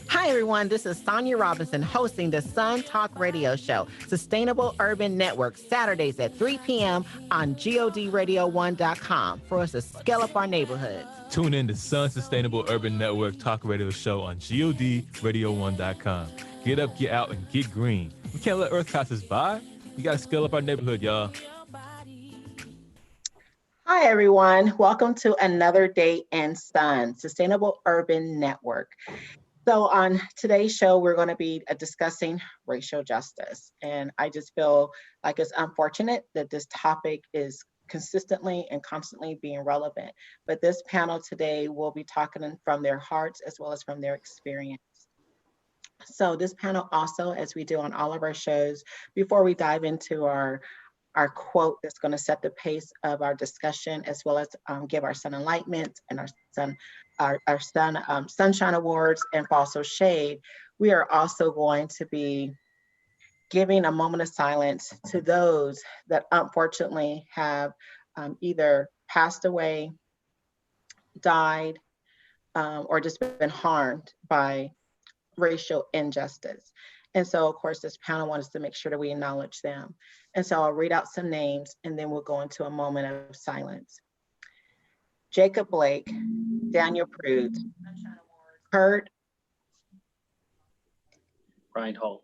Hi, everyone. This is Sonja Robinson hosting the Sun Talk Radio Show, Sustainable Urban Network, Saturdays at 3 p.m. on GODRadio1.com for us to scale up our neighborhoods. Tune in to Sun Sustainable Urban Network Talk Radio Show on GODRadio1.com. Get up, get out, and get green. We can't let Earth pass us by. We got to scale up our neighborhood, y'all. Hi, everyone. Welcome to another day in Sun, Sustainable Urban Network. So on today's show, we're going to be discussing racial justice. And I just feel like it's unfortunate that this topic is consistently and constantly being relevant. But this panel today will be talking from their hearts as well as from their experience. So this panel also, as we do on all of our shows, before we dive into our quote that's going to set the pace of our discussion, as well as give our sun enlightenment and our sun sunshine awards and also shade. We are also going to be giving a moment of silence to those that unfortunately have either passed away, died, or just been harmed by racial injustice. And so, of course, this panel wants to make sure that we acknowledge them. And so I'll read out some names and then we'll go into a moment of silence. Jacob Blake, Daniel Prude, Kurt Reinhold.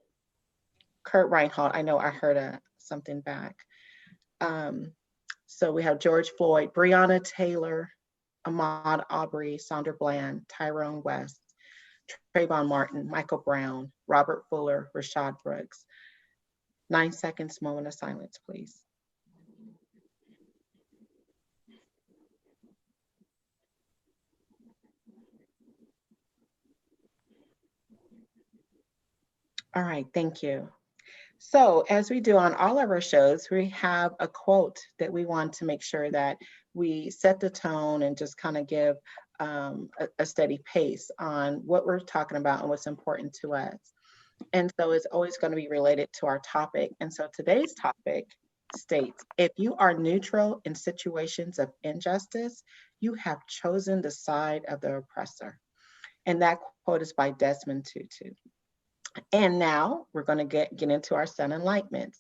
Kurt Reinhold. I know I heard something back. So we have George Floyd, Breonna Taylor, Ahmaud Arbery, Sandra Bland, Tyrone West, Trayvon Martin, Michael Brown, Robert Fuller, Rashad Brooks. 9 seconds, moment of silence, please. All right, thank you. So as we do on all of our shows, we have a quote that we want to make sure that we set the tone and just kind of give a steady pace on what we're talking about and what's important to us. And so it's always going to be related to our topic. And so today's topic states, if you are neutral in situations of injustice, you have chosen the side of the oppressor. And that quote is by Desmond Tutu. And now we're going to get into our sun enlightenment.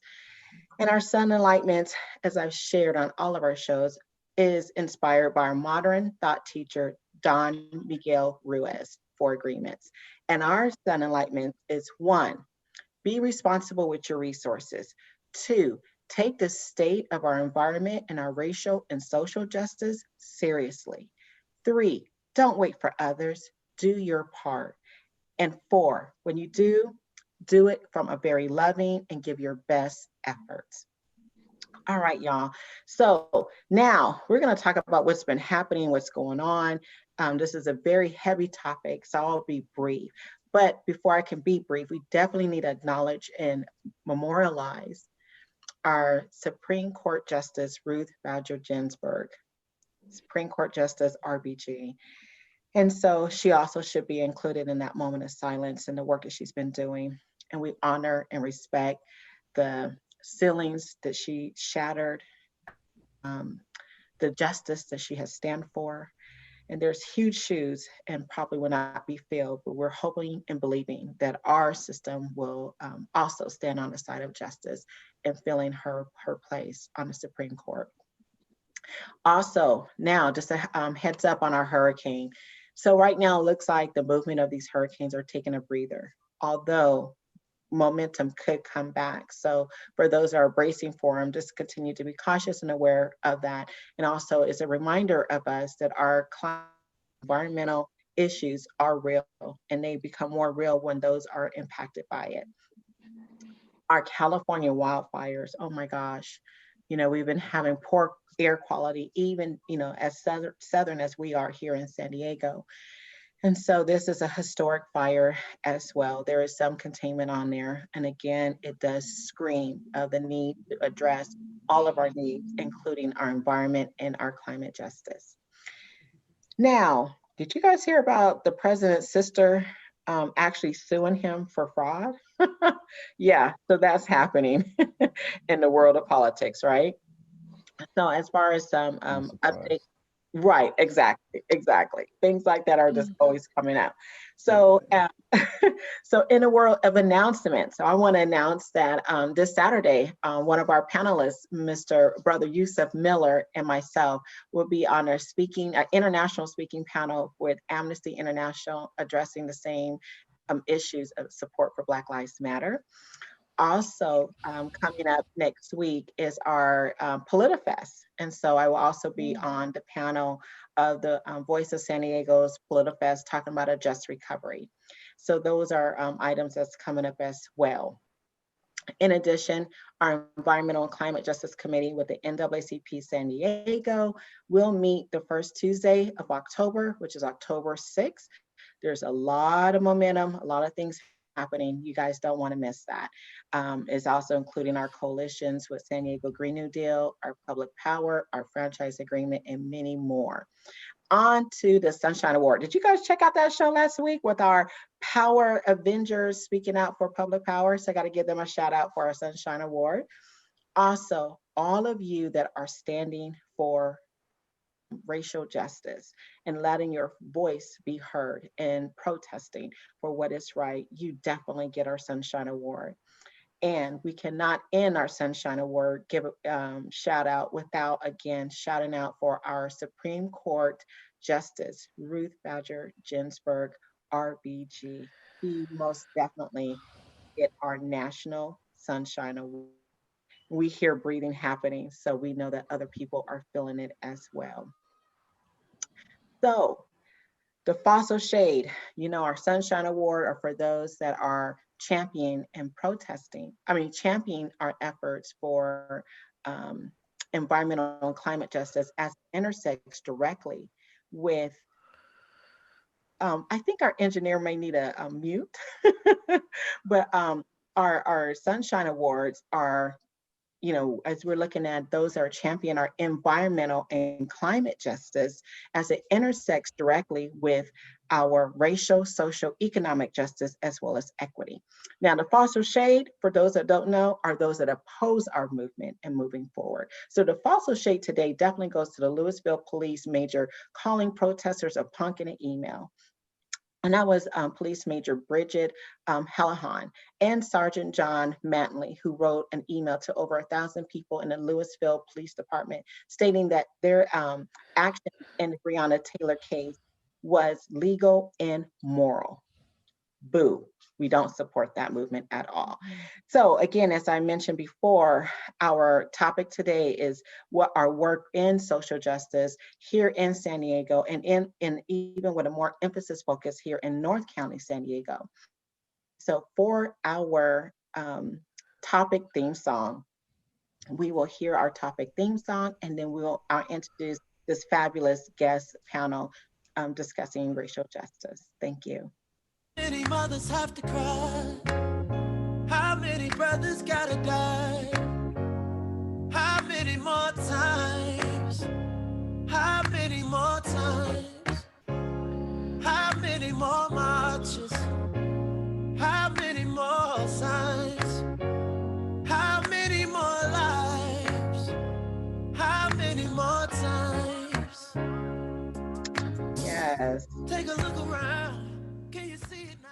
And our sun enlightenment, as I've shared on all of our shows, is inspired by our modern thought teacher, Don Miguel Ruiz, 4 agreements. And our sun enlightenment is 1, be responsible with your resources. 2, take the state of our environment and our racial and social justice seriously. 3, don't wait for others, do your part. And 4, when you do it from a very loving and give your best efforts. All right, y'all. So now we're going to talk about what's been happening, what's going on. This is a very heavy topic, so I'll be brief. But before I can be brief, we definitely need to acknowledge and memorialize our Supreme Court Justice Ruth Bader Ginsburg, Supreme Court Justice RBG. And so she also should be included in that moment of silence and the work that she's been doing. And we honor and respect the ceilings that she shattered, the justice that she has stand for. And there's huge shoes and probably will not be filled, but we're hoping and believing that our system will also stand on the side of justice and filling her place on the Supreme Court. Also, now just a heads up on our hurricane. So right now it looks like the movement of these hurricanes are taking a breather, although momentum could come back. So for those that are bracing for them, just continue to be cautious and aware of that. And also it's a reminder of us that our environmental issues are real and they become more real when those are impacted by it. Our California wildfires, oh my gosh, we've been having poor air quality, even, as southern as we are here in San Diego. And so this is a historic fire as well. There is some containment on there. And again, it does scream of the need to address all of our needs, including our environment and our climate justice. Now, did you guys hear about the president's sister actually suing him for fraud? Yeah, so that's happening in the world of politics, right? So as far as some updates, right, exactly. Things like that are just always coming out. So, so in a world of announcements, so I want to announce that this Saturday, one of our panelists, Mr. Brother Yusef Miller, and myself will be on a international speaking panel with Amnesty International addressing the same issues of support for Black Lives Matter. Also, coming up next week is our PolitiFest. And so I will also be on the panel of the Voice of San Diego's PolitiFest talking about a just recovery. So those are items that's coming up as well. In addition, our Environmental and Climate Justice Committee with the NAACP San Diego will meet the first Tuesday of October, which is October 6th. There's a lot of momentum, a lot of things happening. You guys don't want to miss that. It's also including our coalitions with San Diego Green New Deal, our public power, our franchise agreement, and many more. On to the Sunshine Award. Did you guys check out that show last week with our Power Avengers speaking out for public power? So I got to give them a shout out for our Sunshine Award. Also, all of you that are standing for racial justice and letting your voice be heard and protesting for what is right, you definitely get our Sunshine Award. And we cannot end our Sunshine Award, give a shout out without again shouting out for our Supreme Court Justice, Ruth Bader Ginsburg, RBG. He most definitely get our National Sunshine Award. We hear breathing happening, so we know that other people are feeling it as well. So the Fossil Shade, our Sunshine Award are for those that are championing and championing our efforts for environmental and climate justice as it intersects directly with, I think our engineer may need a mute, but our Sunshine Awards are, as we're looking at those that are championing our environmental and climate justice as it intersects directly with our racial, social, economic justice, as well as equity. Now, the Fossil Shade, for those that don't know, are those that oppose our movement and moving forward. So the Fossil Shade today definitely goes to the Louisville Police Major calling protesters a punk in an email. And that was Police Major Bridget Hallahan and Sergeant John Mantley, who wrote an email to over 1,000 people in the Louisville Police Department stating that their action in the Breonna Taylor case was legal and moral. Boo. We don't support that movement at all. So again, as I mentioned before, our topic today is what our work in social justice here in San Diego and in even with a more emphasis focus here in North County, San Diego. So for our topic theme song, we will hear our topic theme song and then I'll introduce this fabulous guest panel discussing racial justice. Thank you. Many mothers have to cry. How many brothers gotta die? How many more times? How many more times? How many more marches? How many more signs? How many more lives? How many more times? Yes. Take a look around. Can you see it now?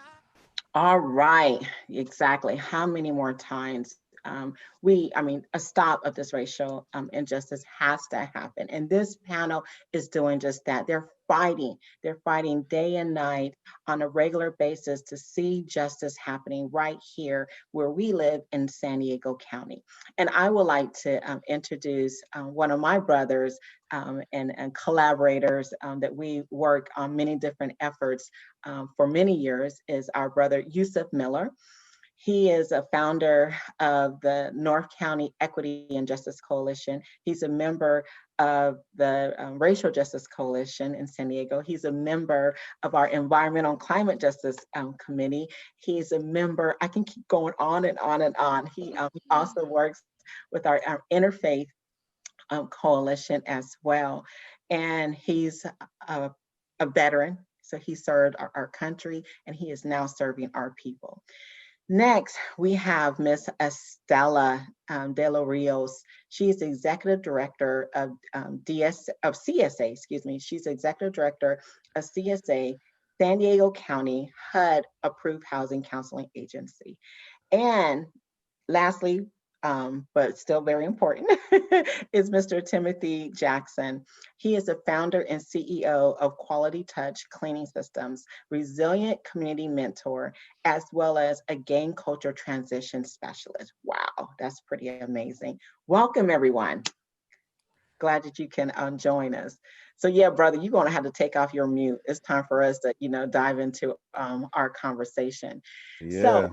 All right, exactly. How many more times? A stop of this racial injustice has to happen. And this panel is doing just that. They're fighting day and night on a regular basis to see justice happening right here where we live in San Diego County. And I would like to introduce one of my brothers and collaborators that we work on many different efforts for many years is our brother Yusef Miller. He is a founder of the North County Equity and Justice Coalition. He's a member of the Racial Justice Coalition in San Diego. He's a member of our Environmental and Climate Justice Committee. He's a member, I can keep going on and on and on. He also works with our Interfaith Coalition as well. And he's a veteran. So he served our country and he is now serving our people. Next, we have Miss Estela de los Rios. She is executive director of CSA, excuse me. She's executive director of CSA San Diego County HUD approved housing counseling agency. And lastly, but still very important, is Mr. Timothy Jackson. He is the founder and CEO of Quality Touch Cleaning Systems, resilient community mentor, as well as a gang culture transition specialist. Wow, that's pretty amazing. Welcome, everyone. Glad that you can join us. So yeah, brother, you're going to have to take off your mute. It's time for us to, dive into our conversation. Yeah.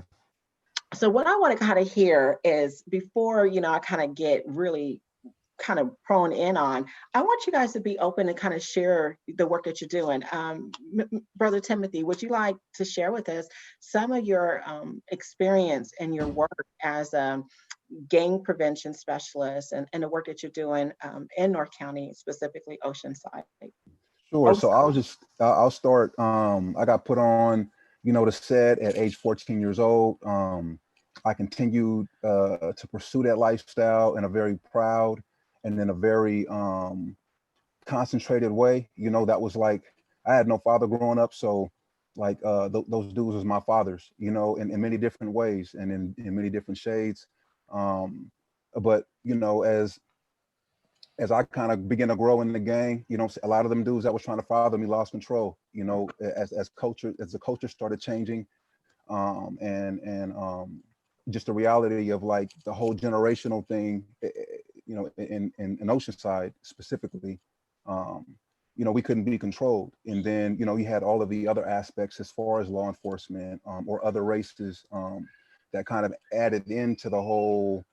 So what I want to kind of hear is before, I kind of get really kind of prone in on, I want you guys to be open and kind of share the work that you're doing. Brother Timothy, would you like to share with us some of your experience and your work as a gang prevention specialist and the work that you're doing in North County, specifically Oceanside? Sure. So I'll start. I got put on, the set at age 14 years old. I continued to pursue that lifestyle in a very proud and in a very concentrated way. That was like, I had no father growing up. So like those dudes was my fathers, in many different ways and in many different shades. But, as I kind of began to grow in the gang, a lot of them dudes that was trying to father me lost control, as the culture started changing, and just the reality of like the whole generational thing, in Oceanside specifically, we couldn't be controlled. And then, you had all of the other aspects as far as law enforcement, or other races, that kind of added into the whole,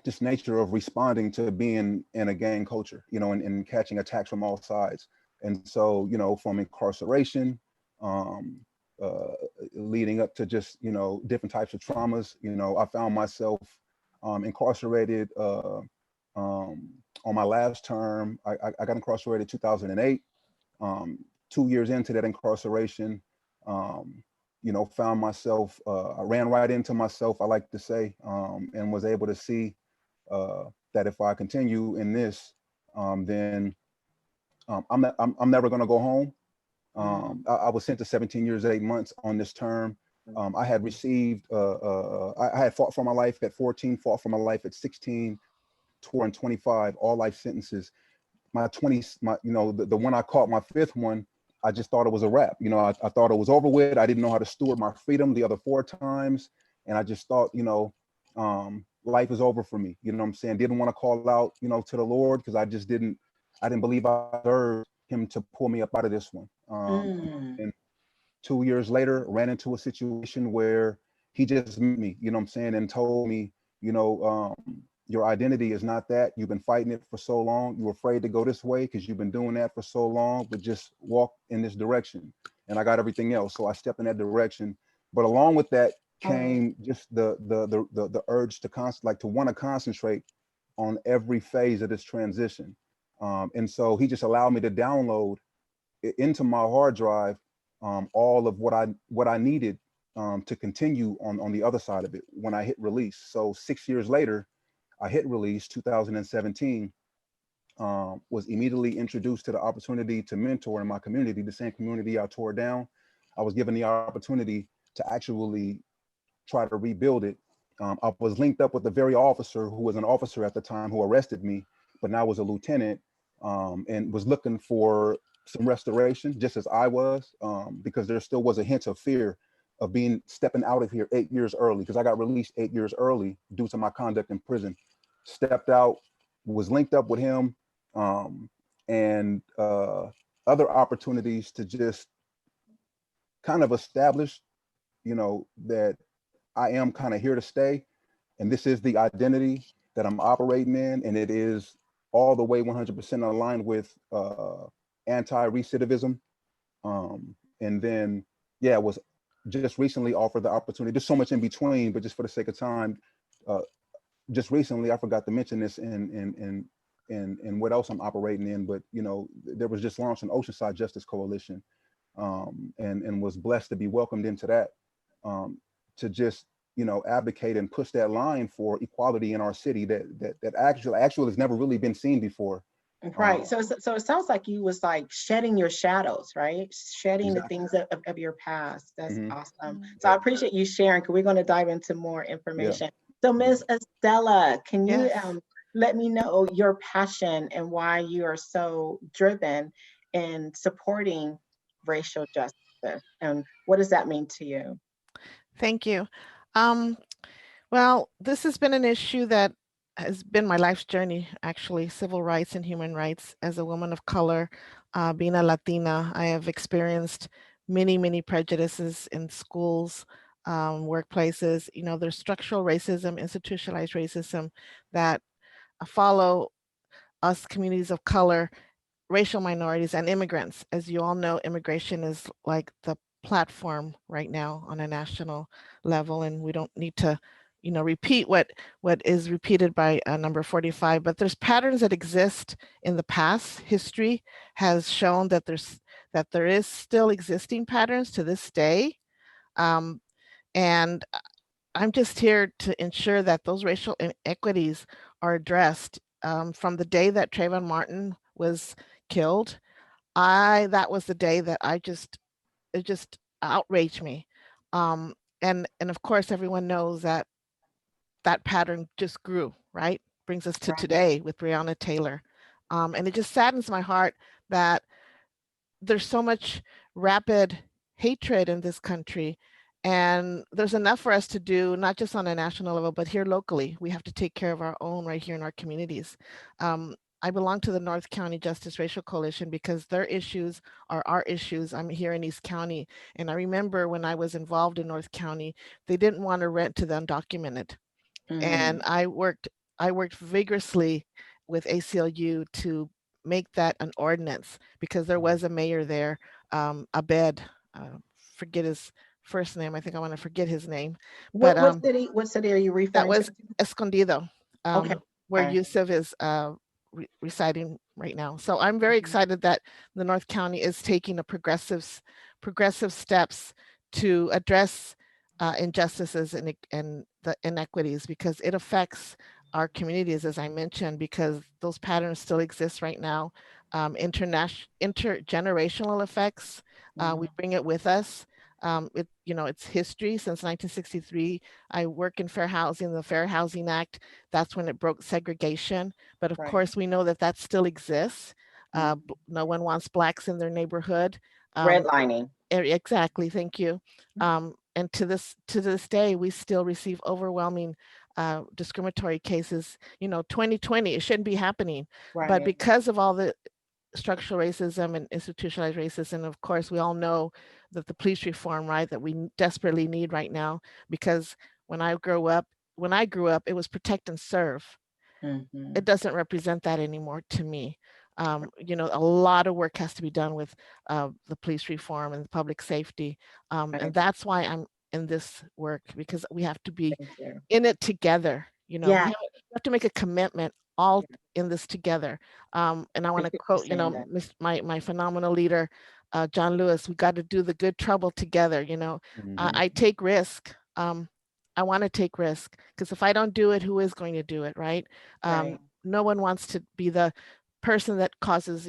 just nature of responding to being in a gang culture, and catching attacks from all sides. And so, from incarceration, leading up to just, different types of traumas, I found myself incarcerated on my last term. I got incarcerated 2008. 2 years into that incarceration, found myself, I ran right into myself, I like to say, and was able to see that if I continue in this, then I'm never going to go home. I was sent to 17 years, 8 months on this term. I had received, I had fought for my life at 14, fought for my life at 16, 25, all life sentences. My 20s, the one I caught, my fifth one, I just thought it was a wrap. I thought it was over with. I didn't know how to steward my freedom the other 4 times. And I just thought, life is over for me. You know what I'm saying? Didn't want to call out, to the Lord, because I didn't believe I deserved him to pull me up out of this one. And 2 years later, ran into a situation where he just met me, you know what I'm saying, and told me, your identity is not that. You've been fighting it for so long. You're afraid to go this way because you've been doing that for so long, but just walk in this direction. And I got everything else. So I stepped in that direction. But along with that came just the urge to want to concentrate on every phase of this transition. And so he just allowed me to download into my hard drive all of what I needed to continue on the other side of it when I hit release. So 6 years later, I hit release 2017, was immediately introduced to the opportunity to mentor in my community, the same community I tore down. I was given the opportunity to actually try to rebuild it. I was linked up with the very officer who was an officer at the time who arrested me, but now was a lieutenant, and was looking for some restoration, just as I was, because there still was a hint of fear of stepping out of here 8 years early, because I got released 8 years early due to my conduct in prison. Stepped out, was linked up with him, and other opportunities to just kind of establish, that I am kind of here to stay. And this is the identity that I'm operating in. And it is all the way 100% aligned with anti-recidivism. And then, yeah, was just recently offered the opportunity. There's so much in between, but just for the sake of time, just recently, I forgot to mention this in what else I'm operating in, but there was just launched an Oceanside Justice Coalition, and was blessed to be welcomed into that, to just advocate and push that line for equality in our city that actually has never really been seen before. Right. So it sounds like you was like shedding your shadows, right? Shedding the Exactly. things of your past. That's Hmm. awesome. Mm. So I Yeah. appreciate you sharing because we're going to dive into more Yeah. information. So Mhm. Miss Estela, can you Yes. let me know your passion and why you are so driven in supporting racial justice and what does that mean to you? Thank you. Um, well, this has been an issue that has been my life's journey, actually, civil rights and human rights. As a woman of color, being a Latina, I have experienced many, many prejudices in schools, workplaces. There's structural racism, institutionalized racism that follow us communities of color, racial minorities, and immigrants. As you all know, immigration is like the platform right now on a national level, and we don't need to, repeat what is repeated by number 45. But there's patterns that exist in the past. History has shown that there is still existing patterns to this day, um, and I'm just here to ensure that those racial inequities are addressed. From the day that Trayvon Martin was killed, I that was the day that it just outraged me. And of course everyone knows that that pattern just grew, right? Brings us to Right. today with Breonna Taylor. And it just saddens my heart that there's so much rapid hatred in this country. And there's enough for us to do, not just on a national level, but here locally. We have to take care of our own right here in our communities. I belong to the North County Justice Racial Coalition because their issues are our issues. I'm here in East County. And I remember when I was involved in North County, they didn't want to rent to the undocumented. And Mm, I worked vigorously with ACLU to make that an ordinance because there was a mayor there, Abed, forget his first name. I think I want to forget his name, but what city are you that referring to? was Escondido, Okay. where Okay. Yusef is residing right now. So I'm very excited that the North County is taking progressive steps to address injustices and the inequities because it affects our communities, as I mentioned, because those patterns still exist right now. Intergenerational effects, we Mhm. bring it with us. It's history since 1963. I work in fair housing, the Fair Housing Act. That's when it broke segregation. But of Right. course, we know that that still exists. Mhm. No one wants blacks in their neighborhood. Um, Redlining. exactly. Thank you. And to this day, we still receive overwhelming discriminatory cases. 2020, it shouldn't be happening, but Right. because of all the structural racism and institutionalized racism. Of course, we all know that the police reform, right, that we desperately need right now, because when I grew up, it was protect and serve. It Mhm. doesn't represent that anymore to me. A lot of work has to be done with the police reform and public safety, and Right. that's why I'm in this work because we have to be Thank you. in it together. We Yeah. have to make a commitment all in this together. And I want Thank to you for quote, saying that. my phenomenal leader, John Lewis. We got to do the good trouble together. Hmm. I take risk. I want to take risk because if I don't do it, who is going to do it, right? Right. No one wants to be the person that causes,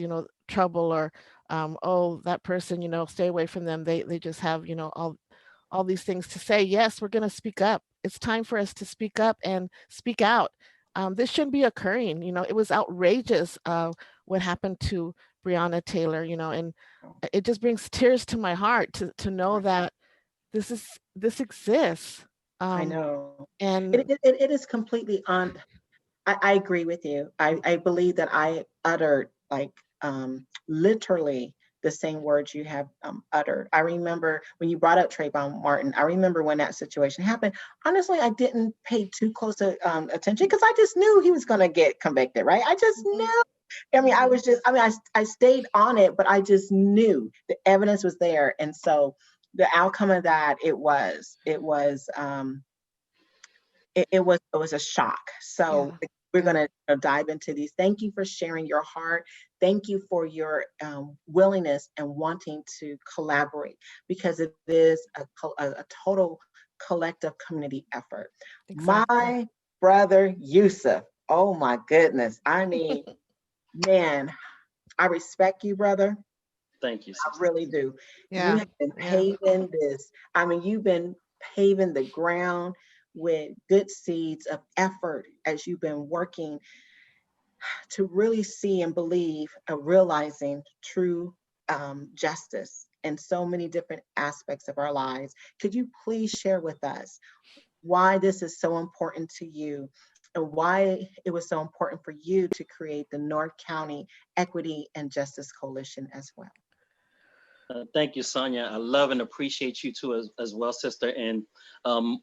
trouble or, oh, that person, stay away from them. They just have, all these things to say. Yes, we're going to speak up. It's time for us to speak up and speak out. This shouldn't be occurring. It was outrageous what happened to Breonna Taylor. And it just brings tears to my heart to know Right. that this exists. I Um, know. and It is completely on. I agree with you. I believe that I uttered like literally the same words you have uttered. I remember when you brought up Trayvon Martin. I remember when that situation happened. Honestly, I didn't pay too close attention because I just knew he was going to get convicted, right? I just Mhm, knew. I mean, I stayed on it, but I just knew the evidence was there. And so the outcome of that, it was a shock. So yeah, we're yeah, going to dive into these. Thank you for sharing your heart. Thank you for your willingness and wanting to collaborate because it is a total collective community effort. exactly. My brother Yusuf. Oh my goodness. I mean, Man, I respect you, brother. Thank you, I sister. really do. You Yeah. have been Yeah. paving this. I mean, you've been paving the ground with good seeds of effort as you've been working to really see and believe and realizing true justice in so many different aspects of our lives. Could you please share with us why this is so important to you and why it was so important for you to create the North County Equity and Justice Coalition as well? Thank you, Sonja. I love and appreciate you too as well, sister. And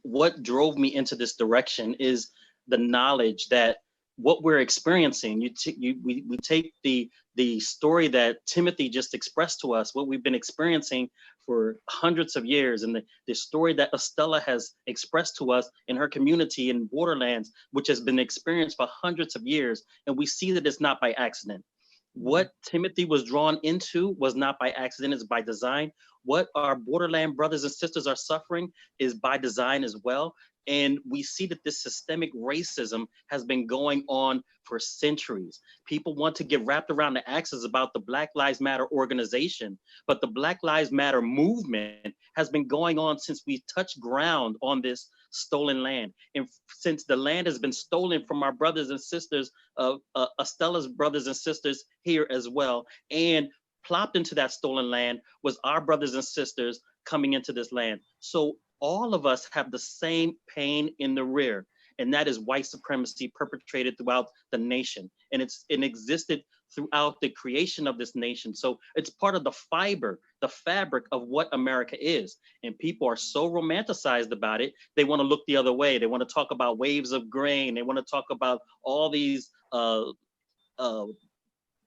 what drove me into this direction is the knowledge that what we're experiencing, we take the story that Timothy just expressed to us, what we've been experiencing for hundreds of years, and the story that Estela has expressed to us in her community in Borderlands, which has been experienced for hundreds of years, and we see that it's not by accident. What Timothy was drawn into was not by accident, it's by design. What our borderland brothers and sisters are suffering is by design as well. And we see that this systemic racism has been going on for centuries. People want to get wrapped around the axles about the Black Lives Matter organization, but the Black Lives Matter movement has been going on since we touched ground on this stolen land. And since the land has been stolen from our brothers and sisters, Estela's brothers and sisters here as well, and plopped into that stolen land was our brothers and sisters coming into this land. So all of us have the same pain in the rear, and that is white supremacy perpetrated throughout the nation. And it existed throughout the creation of this nation. So it's part of the fiber, the fabric of what America is. And people are so romanticized about it, they want to look the other way. They want to talk about waves of grain. They want to talk about all these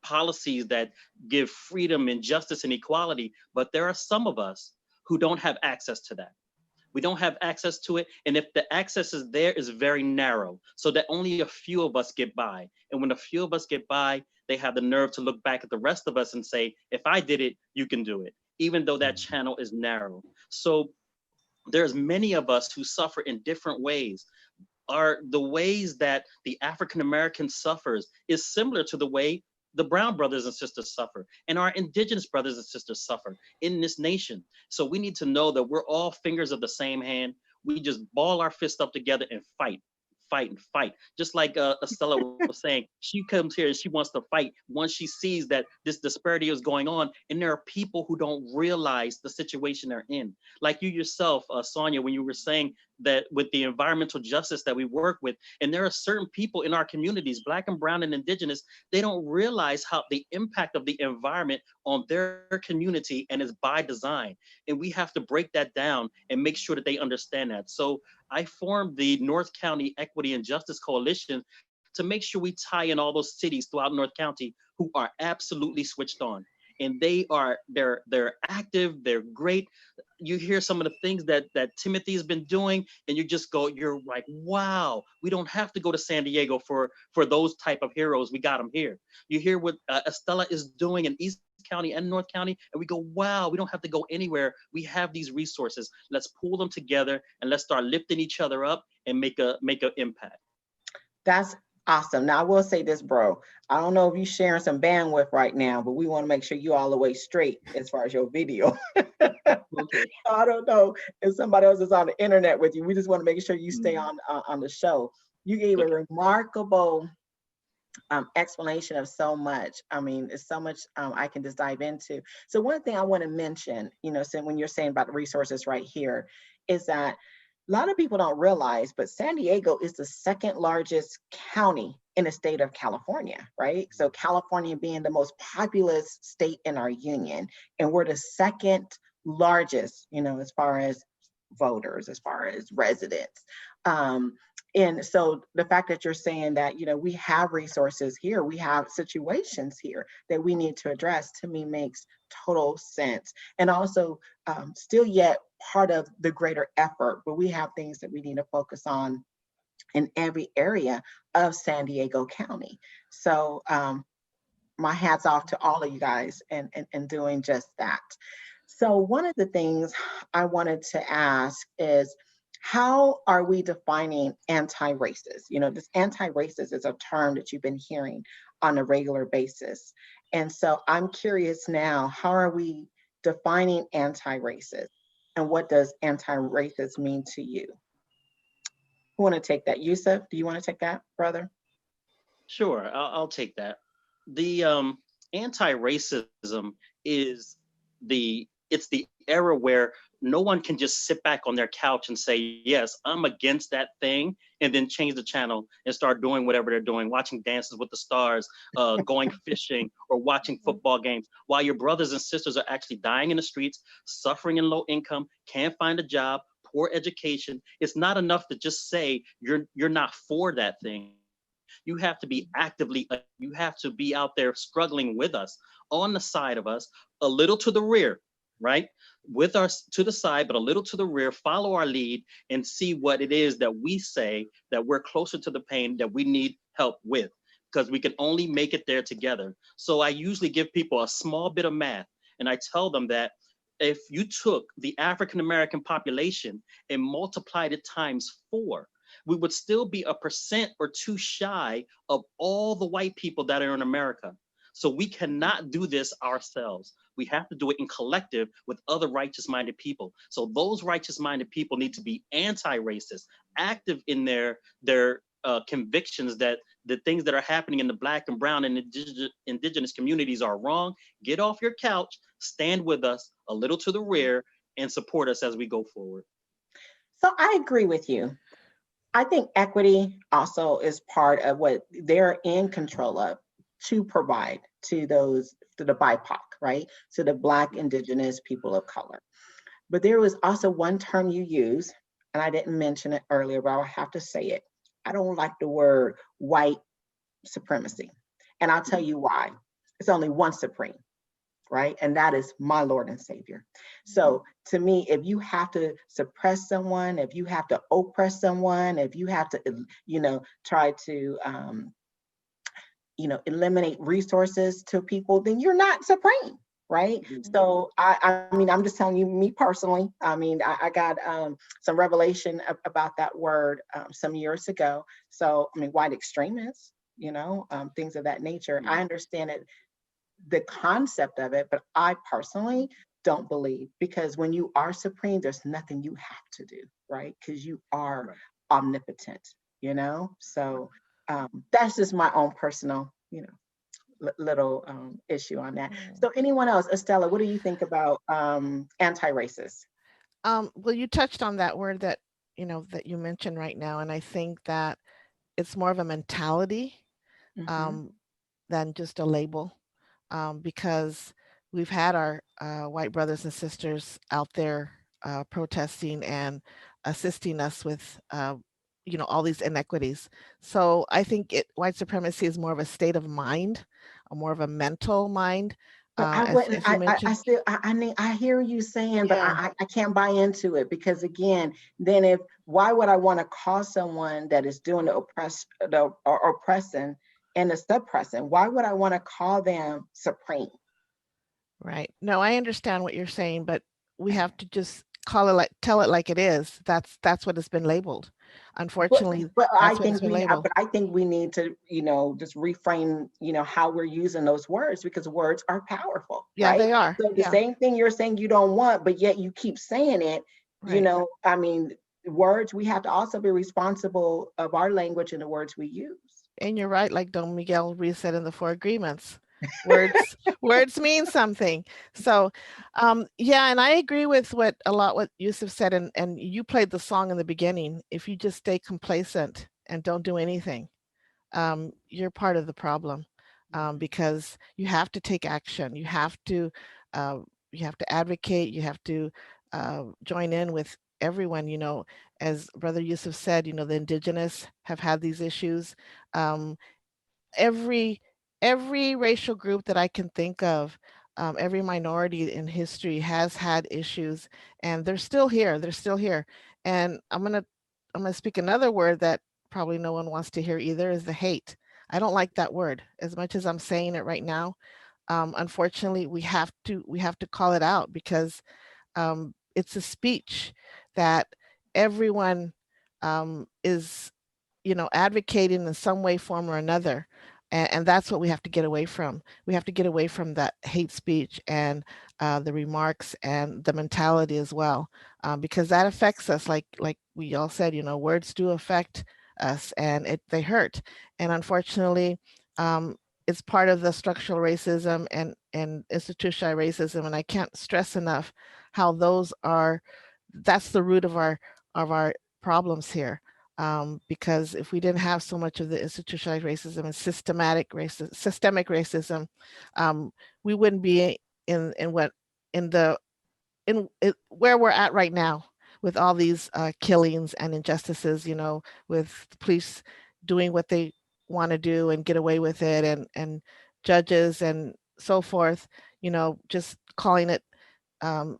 policies that give freedom and justice and equality. But there are some of us who don't have access to that. We don't have access to it. And if the access is there, is very narrow, so that only a few of us get by. And when a few of us get by, they have the nerve to look back at the rest of us and say, if I did it, you can do it, even though that channel is narrow. So there's many of us who suffer in different ways. Are the ways that the African American suffers is similar to the way the brown brothers and sisters suffer, and our indigenous brothers and sisters suffer in this nation. So we need to know that we're all fingers of the same hand. We just ball our fists up together and fight, fight, and fight. Just like Estela was saying, she comes here and she wants to fight once she sees that this disparity is going on, and there are people who don't realize the situation they're in. Like you yourself, Sonja, when you were saying that with the environmental justice that we work with, and there are certain people in our communities, Black and brown and indigenous, they don't realize how the impact of the environment on their community, and is by design. And we have to break that down and make sure that they understand that. So I formed the North County Equity and Justice Coalition to make sure we tie in all those cities throughout North County who are absolutely switched on. And they're active, they're great. You hear some of the things that Timothy has been doing, and you're like, wow, we don't have to go to San Diego for those type of heroes. We got them here. You hear what Estela is doing in East County and North County, and we go, wow, we don't have to go anywhere. We have these resources. Let's pull them together and let's start lifting each other up and make an impact. That's awesome. Now I will say this, bro. I don't know if you're sharing some bandwidth right now, but we want to make sure you all the way straight as far as your video. Okay. I don't know if somebody else is on the internet with you. We just want to make sure you stay on the show. You gave a remarkable explanation of so much. I mean, it's so much I can just dive into. So one thing I want to mention, so when you're saying about the resources right here, is that a lot of people don't realize, but San Diego is the second largest county in the state of California, right? So California being the most populous state in our union, and we're the second largest, as far as voters, as far as residents. And so the fact that you're saying that, we have resources here, we have situations here that we need to address, to me makes total sense. And also still yet part of the greater effort, but we have things that we need to focus on in every area of San Diego County. So my hat's off to all of you guys and doing just that. So one of the things I wanted to ask is, how are we defining anti-racist? This anti-racist is a term that you've been hearing on a regular basis. And so I'm curious now, how are we defining anti-racist? And what does anti-racist mean to you? Who want to take that? Yusef, do you want to take that, brother? Sure, I'll take that. The anti-racism is it's the era where no one can just sit back on their couch and say, yes, I'm against that thing, and then change the channel and start doing whatever they're doing, watching Dances with the Stars, going fishing, or watching football games, while your brothers and sisters are actually dying in the streets, suffering in low income, can't find a job, poor education. It's not enough to just say you're not for that thing. You have to be actively, you have to be out there struggling with us, on the side of us, a little to the rear, right? With us to the side, but a little to the rear, follow our lead and see what it is that we say that we're closer to the pain that we need help with, because we can only make it there together. So I usually give people a small bit of math, and I tell them that if you took the African American population and multiplied it times 4, we would still be 1% or 2% shy of all the white people that are in America. So we cannot do this ourselves. We have to do it in collective with other righteous-minded people. So those righteous-minded people need to be anti-racist, active in their convictions that the things that are happening in the Black and brown and indigenous communities are wrong. Get off your couch, stand with us a little to the rear, and support us as we go forward. So I agree with you. I think equity also is part of what they're in control of, to provide to the BIPOC, right? To the Black, Indigenous, people of color. But there was also one term you use, and I didn't mention it earlier, but I'll have to say it. I don't like the word white supremacy. And I'll tell you why. It's only one supreme, right? And that is my Lord and Savior. So to me, if you have to suppress someone, if you have to oppress someone, if you have to, try to, eliminate resources to people, then you're not supreme, right? So I mean, I'm just telling you, me personally, I mean, I got some revelation about that word some years ago. So, I mean, white extremists, things of that nature. I understand it, the concept of it, but I personally don't believe, because when you are supreme, there's nothing you have to do, right? Because you are omnipotent, So that's just my own personal, little issue on that. So anyone else? Estela, what do you think about anti-racist? Well, you touched on that word that you mentioned right now, and I think that it's more of a mentality than just a label, because we've had our white brothers and sisters out there protesting and assisting us with all these inequities. So I think white supremacy is more of a state of mind, more of a mental mind. But I wouldn't, as you mentioned. I still, I mean, I hear you saying, but Yeah. I can't buy into it, because again, then why would I want to call someone that is doing the oppressing and the suppressing? Why would I want to call them supreme? Right. No, I understand what you're saying, but we have to just tell it like it is. That's what it's been labeled. Unfortunately, But that's what it's been labeled. I think we need to, just reframe, how we're using those words, because words are powerful, Yeah, right? they are. So the Yeah, same thing you're saying you don't want, but yet you keep saying it, right. I mean, words, we have to also be responsible of our language and the words we use. And you're right, like Don Miguel Ruiz said in the Four Agreements. Words mean something. So yeah, and I agree with what Yusuf said, and you played the song in the beginning. If you just stay complacent and don't do anything, you're part of the problem, because you have to take action. You have to advocate. You have to join in with everyone. As Brother Yusuf said, the indigenous have had these issues. Every every racial group that I can think of, every minority in history has had issues, and they're still here. They're still here. And I'm gonna speak another word that probably no one wants to hear either, is the hate. I don't like that word as much as I'm saying it right now. Unfortunately, we have to call it out, because it's a speech that everyone is advocating in some way, form, or another. And that's what we have to get away from. We have to get away from that hate speech and the remarks and the mentality as well, because that affects us. Like we all said, words do affect us, and they hurt. And unfortunately, it's part of the structural racism and institutional racism. And I can't stress enough how that's the root of our problems here. Because if we didn't have so much of the institutionalized racism and systemic racism, we wouldn't be where we're at right now with all these killings and injustices. With the police doing what they want to do and get away with it, and judges and so forth. Just um,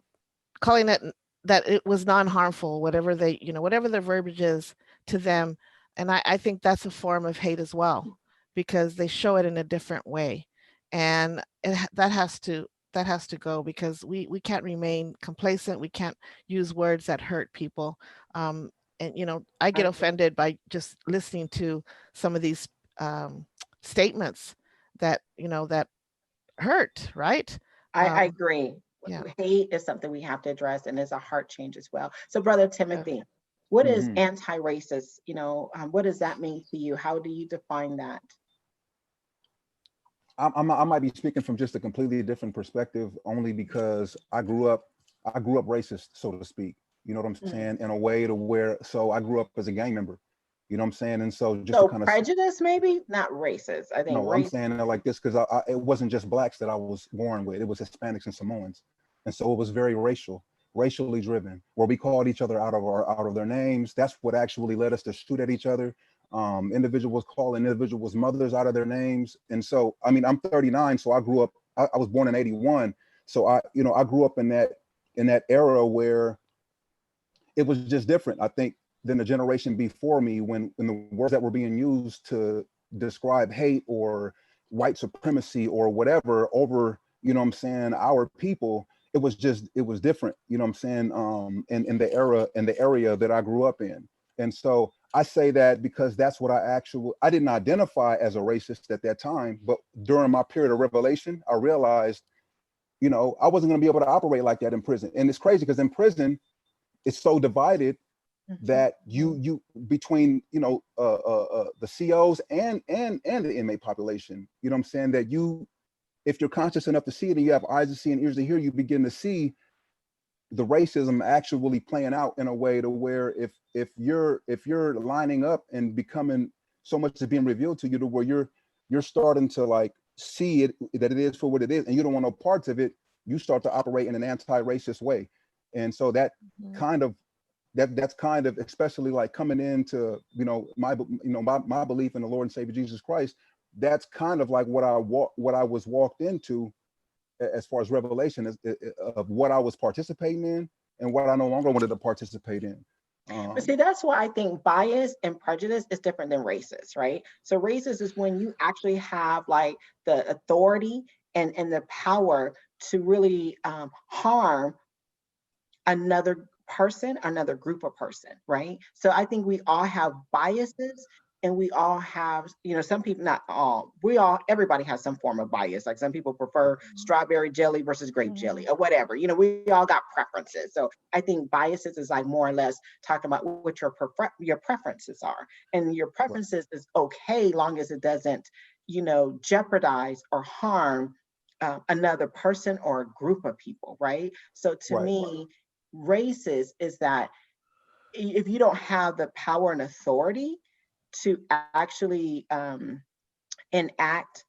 calling it that it was non-harmful, whatever whatever the verbiage is to them. And I think that's a form of hate as well, because they show it in a different way. And that has to go, because we can't remain complacent. We can't use words that hurt people. And I get offended by just listening to some of these statements that hurt, right? I agree. Yeah. Hate is something we have to address, and it's a heart change as well. So, Brother Yeah. Timothy, what is Mhm. anti-racist? What does that mean to you? How do you define that? I might be speaking from just a completely different perspective, only because I grew up racist, so to speak. You know what I'm Mhm. saying? In a way to where, so I grew up as a gang member. You know what I'm saying? And so just to So kind of, prejudice, maybe not racist. I think no, I'm race. saying it like this because it wasn't just blacks that I was born with. It was Hispanics and Samoans, and so it was very racially driven, where we called each other out of their names. That's what actually led us to shoot at each other. Individuals calling individuals mothers out of their names, and so I mean I'm 39, so I grew up. I was born in '81, so I grew up in that era where it was just different, I think, than the generation before me, when the words that were being used to describe hate or white supremacy or whatever over, you know what I'm saying, our people, it was different, you know what I'm saying, in the area that I grew up in. And so I say that because that's what I didn't identify as a racist at that time, but during my period of revelation, I realized, I wasn't going to be able to operate like that in prison. And it's crazy because in prison, it's so divided Mhm. that you between the COs and the inmate population, you know what I'm saying, that if you're conscious enough to see it and you have eyes to see and ears to hear, you begin to see the racism actually playing out in a way to where if you're lining up and becoming, so much is being revealed to you to where you're starting to like see it, that it is for what it is, and you don't want no parts of it, you start to operate in an anti-racist way. And so that Mhm. kind of that's kind of, especially like coming into my belief in the Lord and Savior Jesus Christ, that's kind of like what I was walked into, as far as revelation of what I was participating in and what I no longer wanted to participate in. But see, that's why I think bias and prejudice is different than racist, right? So racist is when you actually have like the authority and the power to really harm another person, another group of person, right? So I think we all have biases, and we all have, some people, not all, everybody has some form of bias. Like some people prefer strawberry jelly versus grape jelly Mhm. or whatever. We all got preferences. So I think biases is like more or less talking about what your preferences are. And your Right, preferences is okay long as it doesn't, jeopardize or harm another person or a group of people, right? So to right, me, racist is that if you don't have the power and authority to actually enact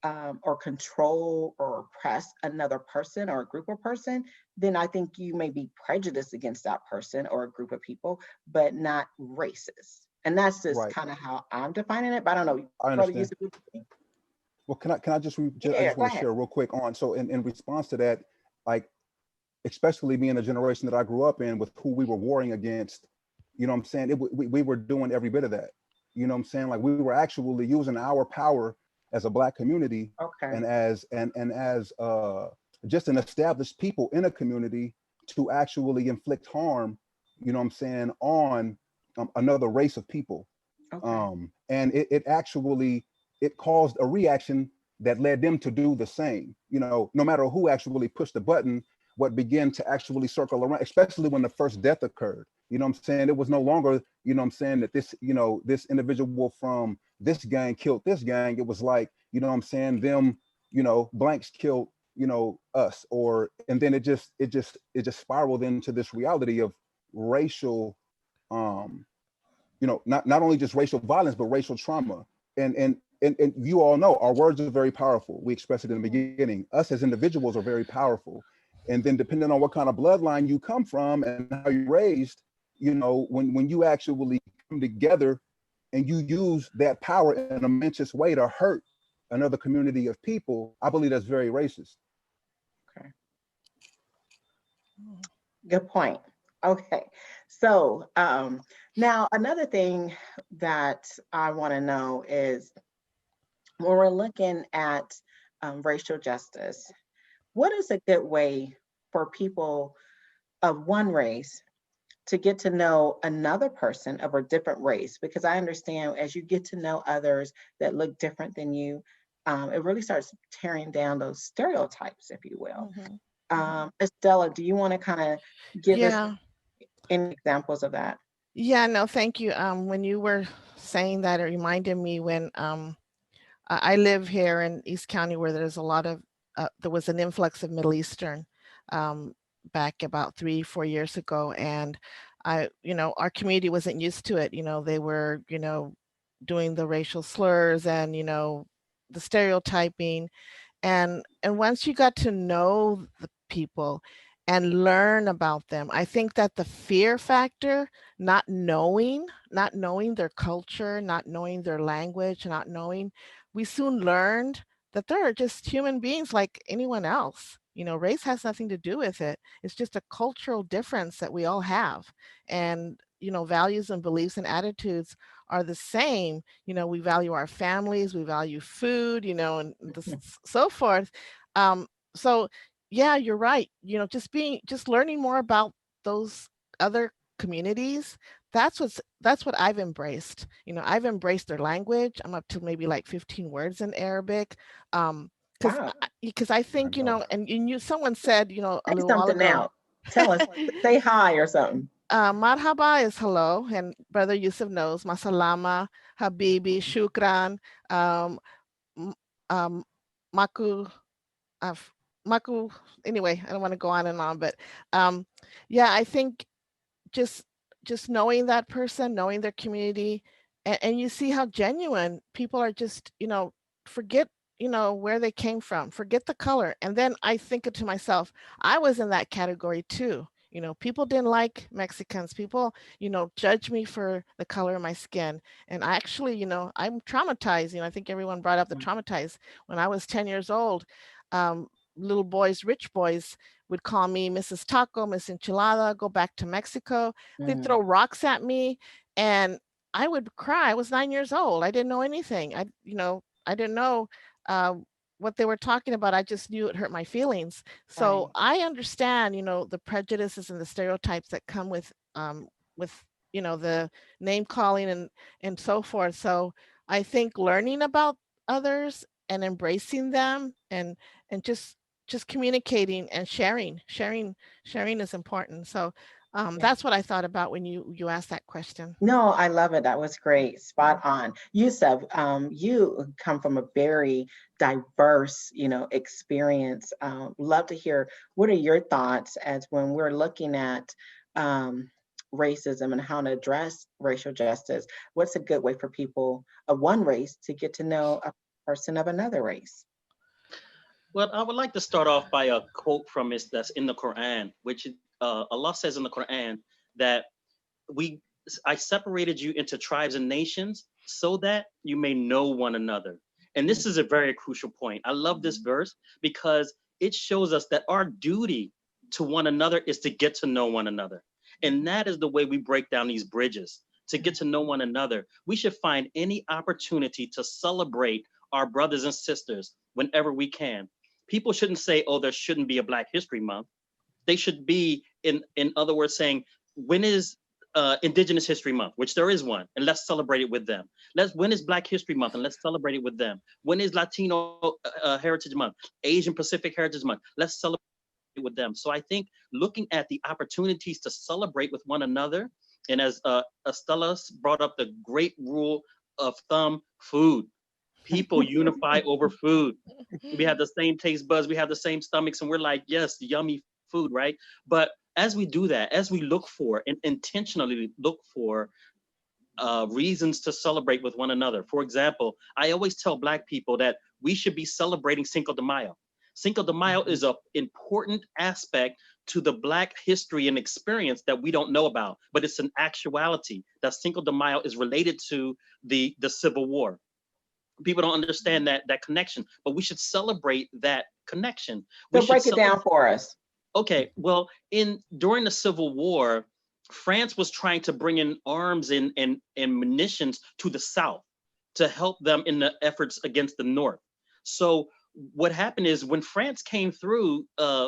or control or oppress another person or a group of person, then I think you may be prejudiced against that person or a group of people, but not racist. And that's just right. kind of how I'm defining it. But I don't know, I Brother understand. Yusuf, what do you think? Well, can I I Yeah, just go want to ahead. share real quick on, so in response to that, like, especially me in the generation that I grew up in with who we were warring against, you know what I'm saying? We were doing every bit of that. You know what I'm saying? Like we were actually using our power as a black community Okay. and as just an established people in a community to actually inflict harm, you know what I'm saying, on another race of people. Okay. And it actually it caused a reaction that led them to do the same. You know, no matter who actually pushed the button, what began to actually circle around, especially when the first death occurred. You know what I'm saying? It was no longer, you know what I'm saying, that this, you know, this individual from this gang killed this gang. It was like, you know what I'm saying, them, you know, blanks killed, you know, us. Or, and then it just spiraled into this reality of racial, you know, not only just racial violence, but racial trauma. And you all know our words are very powerful. We expressed it in the beginning. Us as individuals are very powerful. And then depending on what kind of bloodline you come from and how you're raised, you know, when you actually come together and you use that power in a malicious way to hurt another community of people, I believe that's very racist. Okay. Good point. Okay. So now another thing that I want to know is when we're looking at racial justice, what is a good way for people of one race to get to know another person of a different race? Because I understand as you get to know others that look different than you, it really starts tearing down those stereotypes, if you will. Estela, do you want to kind of give us Yeah. any examples of that? Yeah, no, thank you. When you were saying that, it reminded me when I live here in East County where there's a lot of, there was an influx of Middle Eastern um, back about 3, 4 years ago. And our community wasn't used to it. They were, doing the racial slurs and, the stereotyping. And once you got to know the people and learn about them, I think that the fear factor, not knowing their culture, not knowing their language, not knowing, we soon learned that they're just human beings like anyone else. Race has nothing to do with it. It's just a cultural difference that we all have. And values and beliefs and attitudes are the same. We value our families, we value food, and so forth. So yeah, you're right. Just learning more about those other communities. That's what I've embraced. I've embraced their language. I'm up to maybe like 15 words in Arabic. Because Wow. because I think, someone said, a Say little while something ago, now. Tell us, say hi or something. marhaba is hello, and Brother Yusuf knows. Masalama, habibi, shukran, um, m- um, maku, f- maku. Anyway, I don't want to go on and on, but um, yeah, I think just just knowing that person, knowing their community, and you see how genuine people are. Just forget where they came from, forget the color. And then I think to myself, I was in that category too. People didn't like Mexicans. People judge me for the color of my skin. And I actually, I'm traumatized. I think everyone brought up the traumatized. When I was 10 years old, um, little boys, rich boys, would call me Mrs. Taco, Miss Enchilada, go back to Mexico. They'd Mm, throw rocks at me and I would cry. I was 9 years old. I didn't know anything. I didn't know uh, what they were talking about. I just knew it hurt my feelings. right. So I understand, the prejudices and the stereotypes that come with, the name calling and so forth. So I think learning about others and embracing them and just communicating and sharing is important. So Yeah. that's what I thought about when you asked that question. No, I love it. That was great. Spot on. Yusuf, you come from a very diverse, experience. Love to hear what are your thoughts as when we're looking at racism and how to address racial justice. What's a good way for people of one race to get to know a person of another race? Well, I would like to start off by a quote from this that's in the Quran, which Allah says in the Quran that we I separated you into tribes and nations so that you may know one another. And this is a very crucial point. I love this verse because it shows us that our duty to one another is to get to know one another. And that is the way we break down these bridges. To get to know one another, we should find any opportunity to celebrate our brothers and sisters whenever we can. People shouldn't say, oh, there shouldn't be a Black History Month. They should be, in other words, saying, when is Indigenous History Month, which there is one, and let's celebrate it with them. When is Black History Month, and let's celebrate it with them. When is Latino Heritage Month, Asian Pacific Heritage Month, let's celebrate it with them. So I think looking at the opportunities to celebrate with one another, and as Estela brought up the great rule of thumb, food. People unify over food. We have the same taste buds, we have the same stomachs, and we're like, yes, yummy food, right? But as we do that, as we look for and intentionally look for reasons to celebrate with one another. For example, I always tell Black people that we should be celebrating Cinco de Mayo. Cinco de Mayo is an important aspect to the Black history and experience that we don't know about, but it's an actuality that Cinco de Mayo is related to the Civil War. People don't understand that connection, but we should celebrate that connection. So break it down for us. Okay, well, during the Civil War, France was trying to bring in arms and munitions to the South to help them in the efforts against the North. So what happened is when France came through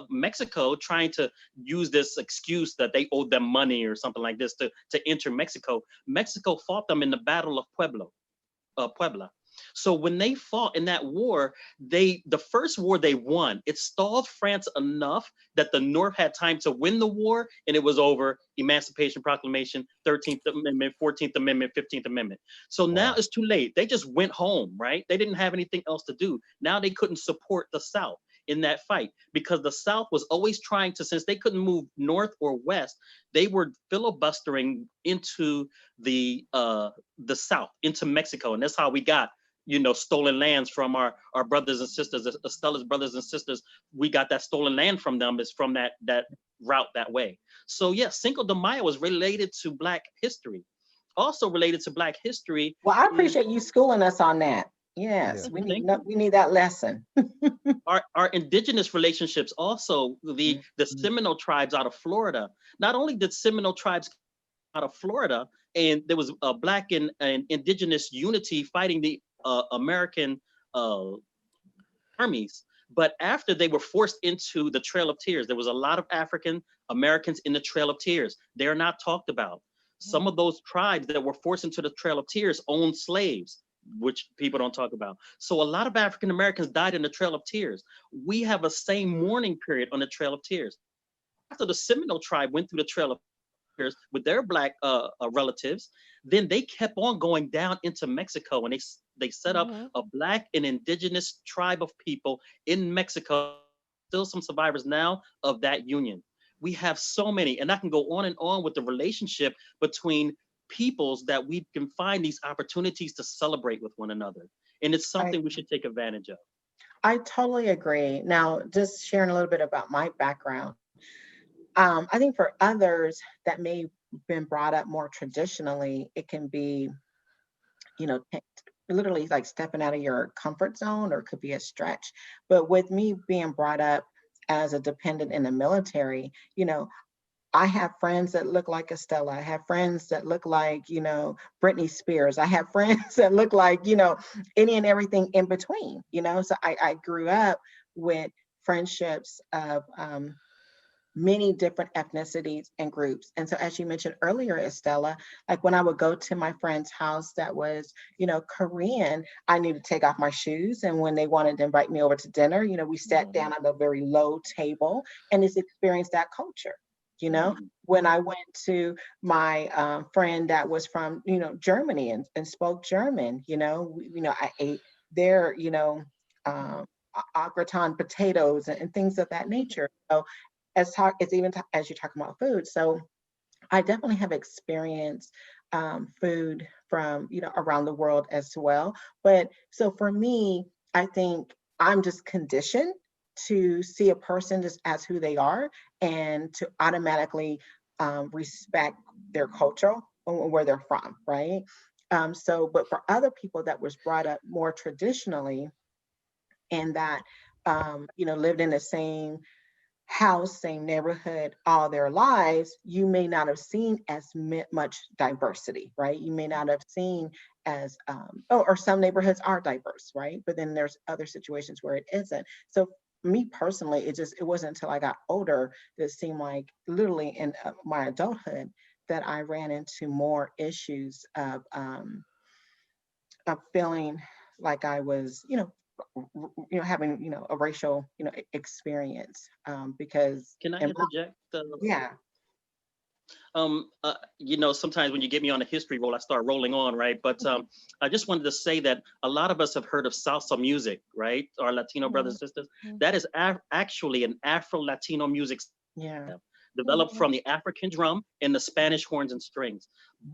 Mexico, trying to use this excuse that they owed them money or something like this to enter Mexico, Mexico fought them in the Battle of Puebla. So when they fought in that war, the first war they won, it stalled France enough that the North had time to win the war, and it was over. Emancipation Proclamation, 13th Amendment, 14th Amendment, 15th Amendment. So now it's too late. They just went home, right? They didn't have anything else to do. Now they couldn't support the South in that fight because the South was always trying to, since they couldn't move north or west, they were filibustering into the South, into Mexico, and that's how we got stolen lands from our brothers and sisters, Estela's brothers and sisters. We got that stolen land from them is from that route that way. So yes, Cinco de Mayo is related to Black history. Also related to Black history. Well, I appreciate you schooling us on that. Yes, we need that lesson. Our indigenous relationships, also the Seminole tribes out of Florida. Not only did Seminole tribes out of Florida, and there was a Black and indigenous unity fighting the American armies, but after they were forced into the Trail of Tears, there was a lot of African Americans in the Trail of Tears. They're not talked about. Some of those tribes that were forced into the Trail of Tears owned slaves, which people don't talk about. So a lot of African Americans died in the Trail of Tears. We have a same mourning period on the Trail of Tears. After the Seminole tribe went through the Trail of Tears with their Black relatives, then they kept on going down into Mexico, and they set up a Black and indigenous tribe of people in Mexico. Still some survivors now of that union. We have so many, and I can go on and on with the relationship between peoples that we can find these opportunities to celebrate with one another. And it's something we should take advantage of. I totally agree. Now, just sharing a little bit about my background. I think for others that may have been brought up more traditionally, it can be, literally like stepping out of your comfort zone, or it could be a stretch. But with me being brought up as a dependent in the military, I have friends that look like Estela. I have friends that look like, Britney Spears. I have friends that look like, any and everything in between, So I grew up with friendships of many different ethnicities and groups. And so as you mentioned earlier, Estela, like when I would go to my friend's house that was, Korean, I knew to take off my shoes. And when they wanted to invite me over to dinner, we sat down at a very low table and just experienced that culture. When I went to my friend that was from, Germany and spoke German, I ate their, au gratin potatoes and things of that nature. So as you're talking about food. So I definitely have experienced food from, around the world as well. But so for me, I think I'm just conditioned to see a person just as who they are and to automatically respect their culture and where they're from, right? But for other people that was brought up more traditionally and that, lived in the same house, same neighborhood all their lives, you may not have seen as much diversity, right? You may not have seen as, or some neighborhoods are diverse, right? But then there's other situations where it isn't. So me personally, it wasn't until I got older that it seemed like literally in my adulthood that I ran into more issues of feeling like I was, having, a racial, experience, because, Can I and interject? yeah, Sometimes when you get me on a history roll, I start rolling on, right? But I just wanted to say that a lot of us have heard of salsa music, right? Our Latino brothers and sisters. That is actually an Afro-Latino music yeah, developed from the African drum and the Spanish horns and strings.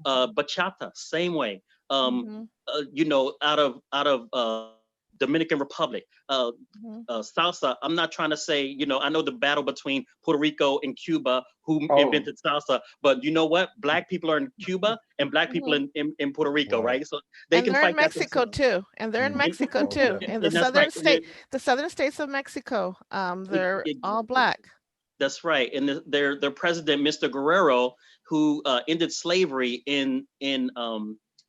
Bachata, same way. Out of Dominican Republic. Salsa. I'm not trying to say, I know the battle between Puerto Rico and Cuba, who oh, invented salsa, but you know what? Black people are in Cuba and black people in Puerto Rico, right? So they And can they're in fight that Mexico themselves. too. And they're in Mexico Oh, too. In definitely. the And that's right. the southern states of Mexico, they're It- all black. That's right. And their president, Mr. Guerrero, who ended slavery in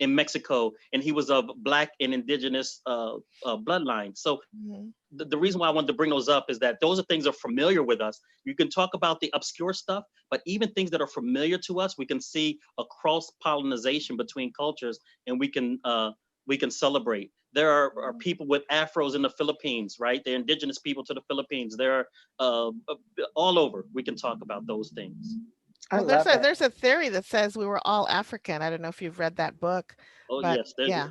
Mexico, and he was of black and indigenous bloodline. So the reason why I wanted to bring those up is that those are things that are familiar with us. You can talk about the obscure stuff, but even things that are familiar to us, we can see a cross pollination between cultures, and we can celebrate. There are people with afros in the Philippines, right? They're indigenous people to the Philippines. They're all over. We can talk about those things. I Well, love it. there's a theory that says we were all African. I don't know if you've read that book, Oh but yes, yeah.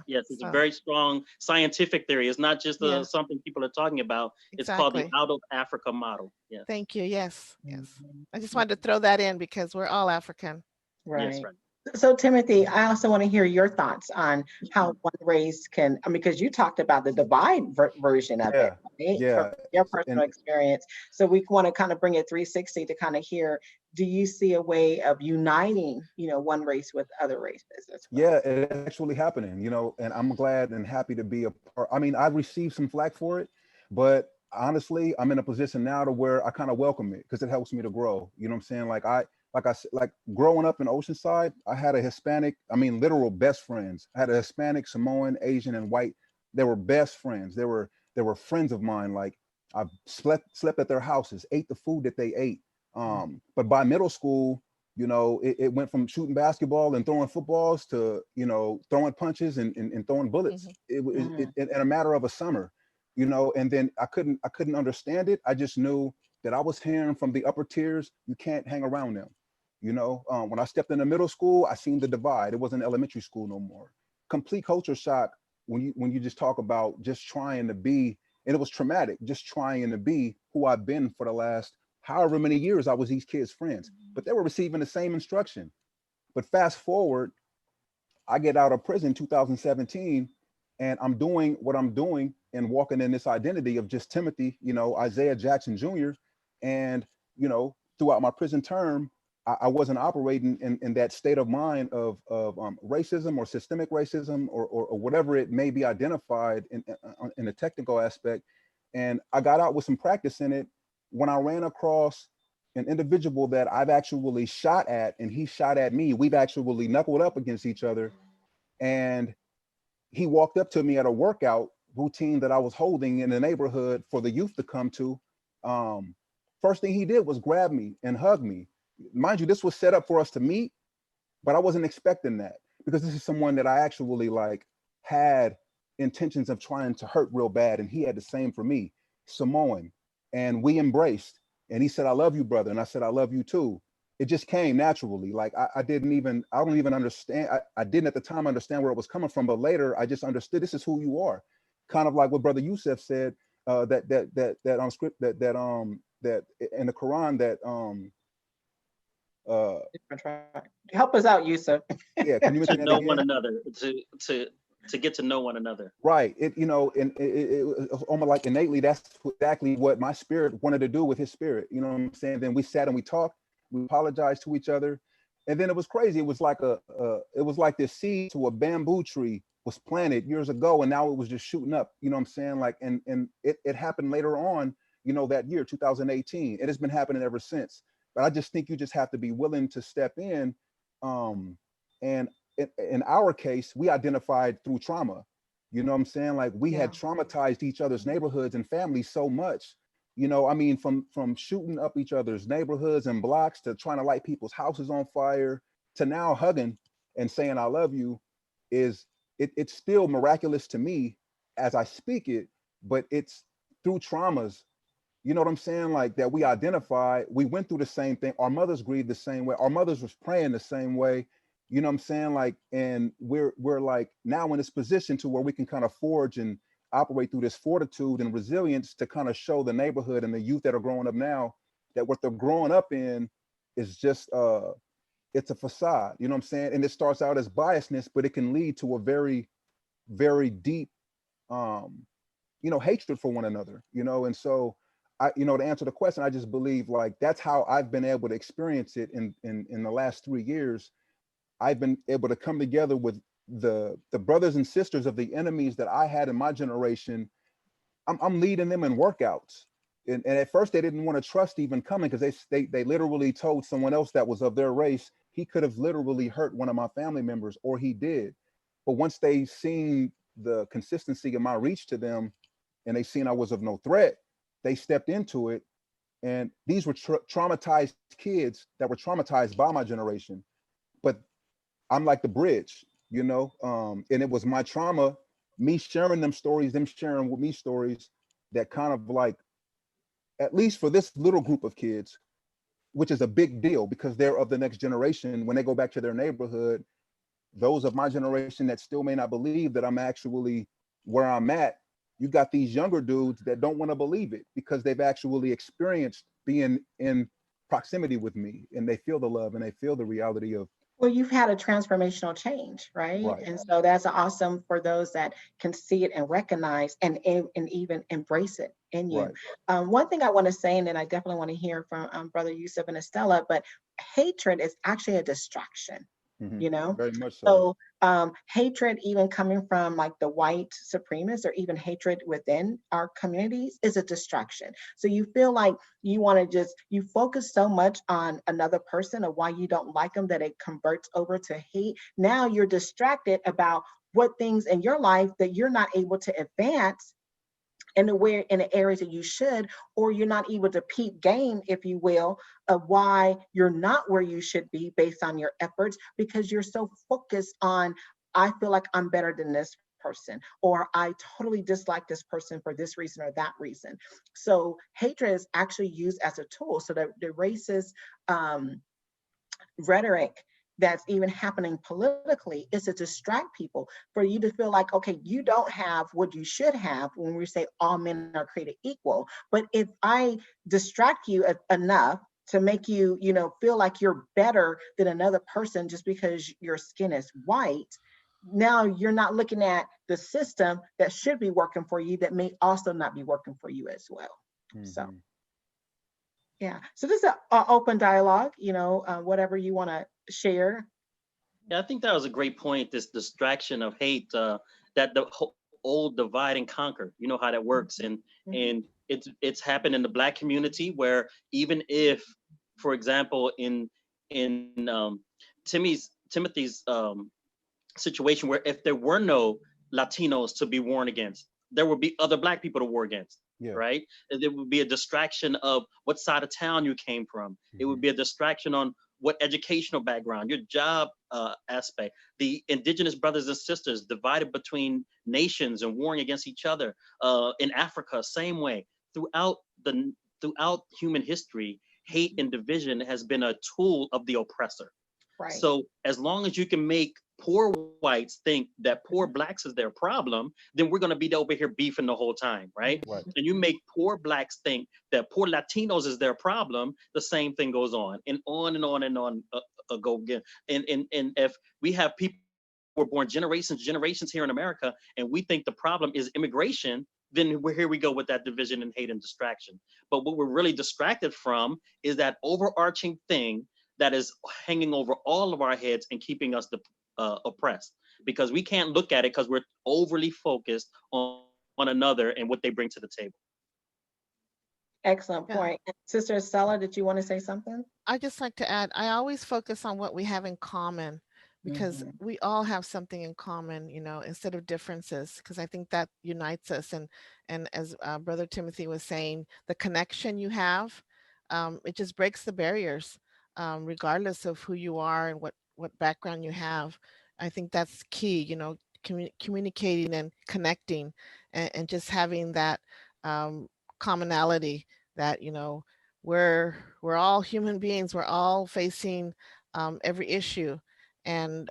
yes, it's a So very strong scientific theory. It's not just yeah, something people are talking about. It's called the exactly. out of Africa model. Yes, Thank you. Yes, yes. Mhm. I just wanted to throw that in because we're all African. yes, Right. right. So, Timothy, I also want to hear your thoughts on how one race can, I mean, because you talked about the divide version of it, Yeah, right? From yeah, your and personal experience. So we want to kind of bring it 360 to kind of hear, do you see a way of uniting, one race with other races as well? yeah, it's actually happening, and I'm glad and happy to be a part. I mean, I received some flack for it, but honestly, I'm in a position now to where I kind of welcome it because it helps me to grow. You know what I'm saying? Like growing up in Oceanside, I had a Hispanic, I mean, literal best friends. I had a Hispanic, Samoan, Asian, and white. They were best friends. They were friends of mine. Like I slept at their houses, ate the food that they ate. But by middle school, it went from shooting basketball and throwing footballs to, throwing punches and throwing bullets. Mhm. In a matter of a summer, and then I couldn't understand it. I just knew that I was hearing from the upper tiers, you can't hang around them. When I stepped into middle school, I seen the divide. It wasn't elementary school no more. Complete culture shock when you just talk about just trying to be, and it was traumatic, just trying to be who I've been for the last however many years I was these kids' friends, but they were receiving the same instruction. But fast forward, I get out of prison 2017, and I'm doing what I'm doing and walking in this identity of just Timothy, Isaiah Jackson Jr. And, throughout my prison term, I wasn't operating in that state of mind of racism or systemic racism or whatever it may be identified in a technical aspect. And I got out with some practice in it when I ran across an individual that I've actually shot at and he shot at me. We've actually knuckled up against each other. And he walked up to me at a workout routine that I was holding in the neighborhood for the youth to come to. Um, First thing he did was grab me and hug me. Mind you, this was set up for us to meet, but I wasn't expecting that because this is someone that I actually like had intentions of trying to hurt real bad, and he had the same for me, Samoan, and we embraced. And he said, "I love you, brother," and I said, "I love you too." It just came naturally. Like I don't even understand. I didn't at the time understand where it was coming from, but later I just understood this is who you are. Kind of like what Brother Yusef said, that on script that in the Quran that uh Help us out, Yusuf. yeah, can you To mention that know one again? another, to get to know one another. Right. And it was almost like innately, that's exactly what my spirit wanted to do with his spirit. You know what I'm saying? Then we sat and we talked, we apologized to each other. And then it was crazy. It was like it was like this seed to a bamboo tree was planted years ago. And now it was just shooting up, you know what I'm saying? Like, and it happened later on, that year, 2018. It has been happening ever since. But I just think you just have to be willing to step in. And in our case, we identified through trauma. You know what I'm saying? Like we Yeah. had traumatized each other's neighborhoods and families so much You know, I mean, from shooting up each other's neighborhoods and blocks to trying to light people's houses on fire to now hugging and saying I love you is it's still miraculous to me as I speak it, but it's through traumas, you know what I'm saying? Like that we identify, we went through the same thing. Our mothers grieved the same way. Our mothers was praying the same way. You know what I'm saying? Like, and we're like now in this position to where we can kind of forge and operate through this fortitude and resilience to kind of show the neighborhood and the youth that are growing up now that what they're growing up in is just it's a facade, you know what I'm saying? And it starts out as biasness, but it can lead to a very, very deep you know, hatred for one another, you know. And so I, you know, to answer the question, I just believe like that's how I've been able to experience it in the last 3 years. I've been able to come together with the brothers and sisters of the enemies that I had in my generation. I'm leading them in workouts. And at first they didn't want to trust even coming because they literally told someone else that was of their race he could have literally hurt one of my family members, or he did. But once they seen the consistency of my reach to them and they seen I was of no threat, they stepped into it. And these were traumatized kids that were traumatized by my generation. But I'm like the bridge, you know, and it was my trauma, me sharing them stories, them sharing with me stories that kind of like, at least for this little group of kids, which is a big deal because they're of the next generation. When they go back to their neighborhood, those of my generation that still may not believe that I'm actually where I'm at, you got these younger dudes that don't want to believe it because they've actually experienced being in proximity with me, and they feel the love and they feel the reality of Well, you've had a transformational change, right? right, And so that's awesome for those that can see it and recognize and even embrace it in you. right. One thing I want to say, and then I definitely want to hear from Brother Yusuf and Estela, but hatred is actually a distraction, Hmm. you know? Very much so. So hatred, even coming from like the white supremacists or even hatred within our communities, is a distraction. So you feel like you want to just, you focus so much on another person or why you don't like them that it converts over to hate. Now you're distracted about what things in your life that you're not able to advance in the areas that you should, or you're not able to peep game, if you will, of why you're not where you should be based on your efforts, because you're so focused on, I feel like I'm better than this person, or I totally dislike this person for this reason or that reason. So hatred is actually used as a tool. So that the racist rhetoric that's even happening politically is to distract people for you to feel like, okay, you don't have what you should have when we say all men are created equal. But if I distract you enough to make you, you know, feel like you're better than another person just because your skin is white, now you're not looking at the system that should be working for you that may also not be working for you as well. So Hmm. yeah, so this is an open dialogue, you know, whatever you want to share. Yeah, I think that was a great point. This distraction of hate, that the old divide and conquer. You know how that works, Mhm. and it's happened in the Black community where even if, for example, in Timothy's situation, where if there were no Latinos to be warned against, there would be other Black people to war against, Yeah. right? And there would be a distraction of what side of town you came from. It would Hmm. be a distraction on what educational background, your job aspect, the indigenous brothers and sisters divided between nations and warring against each other. In Africa, same way. Throughout the throughout human history, hate and division has been a tool of the oppressor. Right. So as long as you can make poor whites think that poor blacks is their problem, then we're going to be over here beefing the whole time, right? Right. And you make poor blacks think that poor Latinos is their problem, the same thing goes on and on and on and on. Go again. And if we have people who were born generations here in America, and we think the problem is immigration, then here we go with that division and hate and distraction. But what we're really distracted from is that overarching thing that is hanging over all of our heads and keeping us oppressed, because we can't look at it because we're overly focused on one another and what they bring to the table. Excellent Yeah. point. Sister Estella, did you want to say something? I just like to add, I always focus on what we have in common because Mhm. we all have something in common, instead of differences, because I think that unites us. And as Brother Timothy was saying, the connection you have, it just breaks the barriers, regardless of who you are and what background you have. I think that's key, communicating and connecting, and just having that um, commonality that, we're we're all human beings. We're all facing every issue. And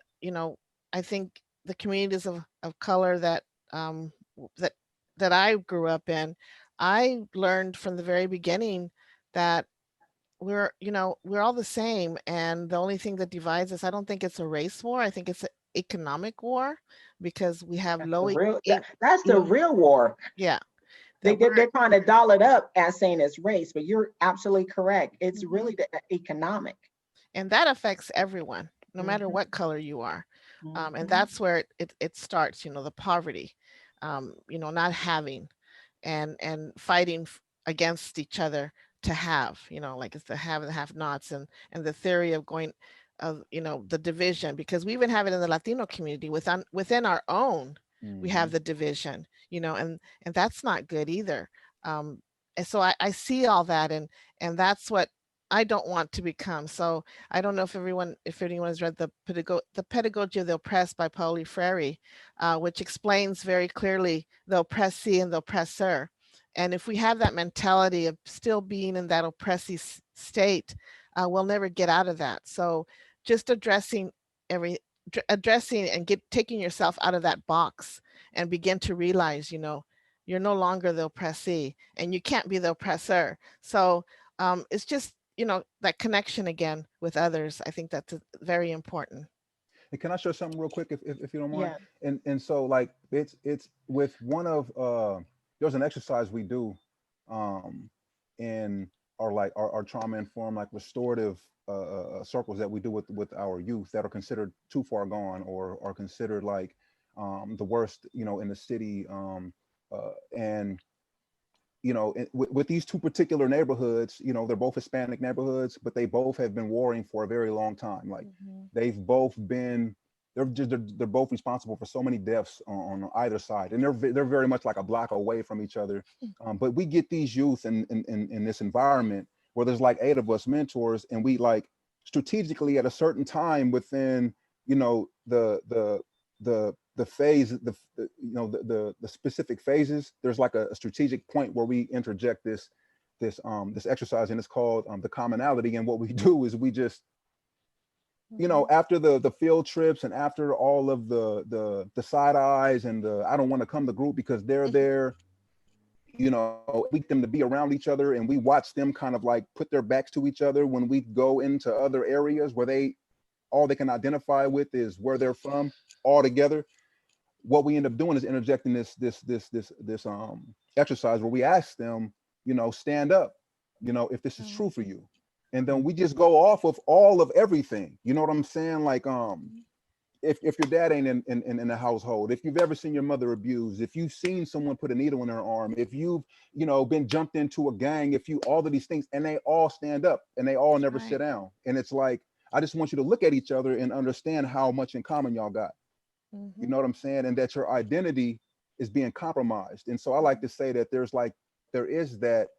I think the communities of color um, that that I grew up in, I learned from the very beginning that we're all the same, and the only thing that divides us, I don't think it's a race war. I think it's an economic war, because we have That's the real. That's the low. real war. Yeah, They that get we're they're trying to doll it up as saying it's race, but you're absolutely correct. It's Mhm. really the economic. And that affects everyone, no matter Mhm. what color you are. And Mhm. that's where it starts, the poverty, not having, and fighting against each other to have, like it's the have and have nots, and the theory of going of, the division, because we even have it in the Latino community within our own. We have Hmm. the division, and that's not good either. And so I see all that, and that's what I don't want to become. So I don't know if anyone has read the Pedagogy of the Oppressed by Paulo Freire, which explains very clearly the oppressee and the oppressor. And if we have that mentality of still being in that oppressive state, we'll never get out of that. So just every addressing and taking yourself out of that box, and begin to realize, you're no longer the oppressee, and you can't be the oppressor. So it's just, that connection again with others. I think that's very important. And can I share something real quick, if you don't mind? Yeah. And so like it's with one of there's an exercise we do um in our like our trauma informed like restorative circles that we do with our youth that are considered too far gone or are considered like the worst, in the city. And with these two particular neighborhoods, they're both Hispanic neighborhoods, but they both have been warring for a very long time. Like Mhm. they've both been, they're both responsible for so many deaths on either side, and they're very much like a block away from each other. But we get these youth in this environment where there's like eight of us mentors, and we like strategically at a certain time within, the phase, the specific phases. There's like a strategic point where we interject this exercise, and it's called the commonality. And what we do is we just, Mhm. after the field trips and after all of the side eyes and the I don't want to come to group because they're there, we get them to be around each other, and we watch them kind of like put their backs to each other when we go into other areas where all they can identify with is where they're from all together. What we end up doing is interjecting this exercise where we ask them, stand up, if this is true for you. And then we just go off of all of everything. You know what I'm saying? Like if your dad ain't in the household, if you've ever seen your mother abused, if you've seen someone put a needle in her arm, if you've been jumped into a gang, if you all of these things, and they all stand up and they all never sit Right. down. And it's like I just want you to look at each other and understand how much in common y'all got. You Mhm. know what I'm saying? And that your identity is being compromised. And so I like to say that there is that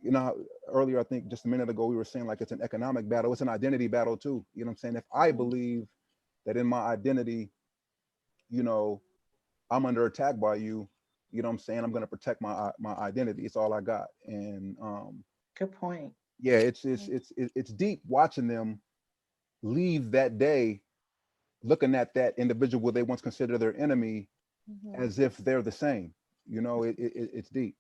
you know earlier I think just a minute ago we were saying like it's an economic battle, it's an identity battle too. You know what I'm saying? If I Mhm. believe that in my identity, you know, I'm under attack by you, you know what I'm saying? I'm going to protect my identity. It's all I got. And Good point. yeah, Mhm. it's deep watching them leave that day looking at that individual they once considered their enemy Mhm. as if they're the same. It's deep.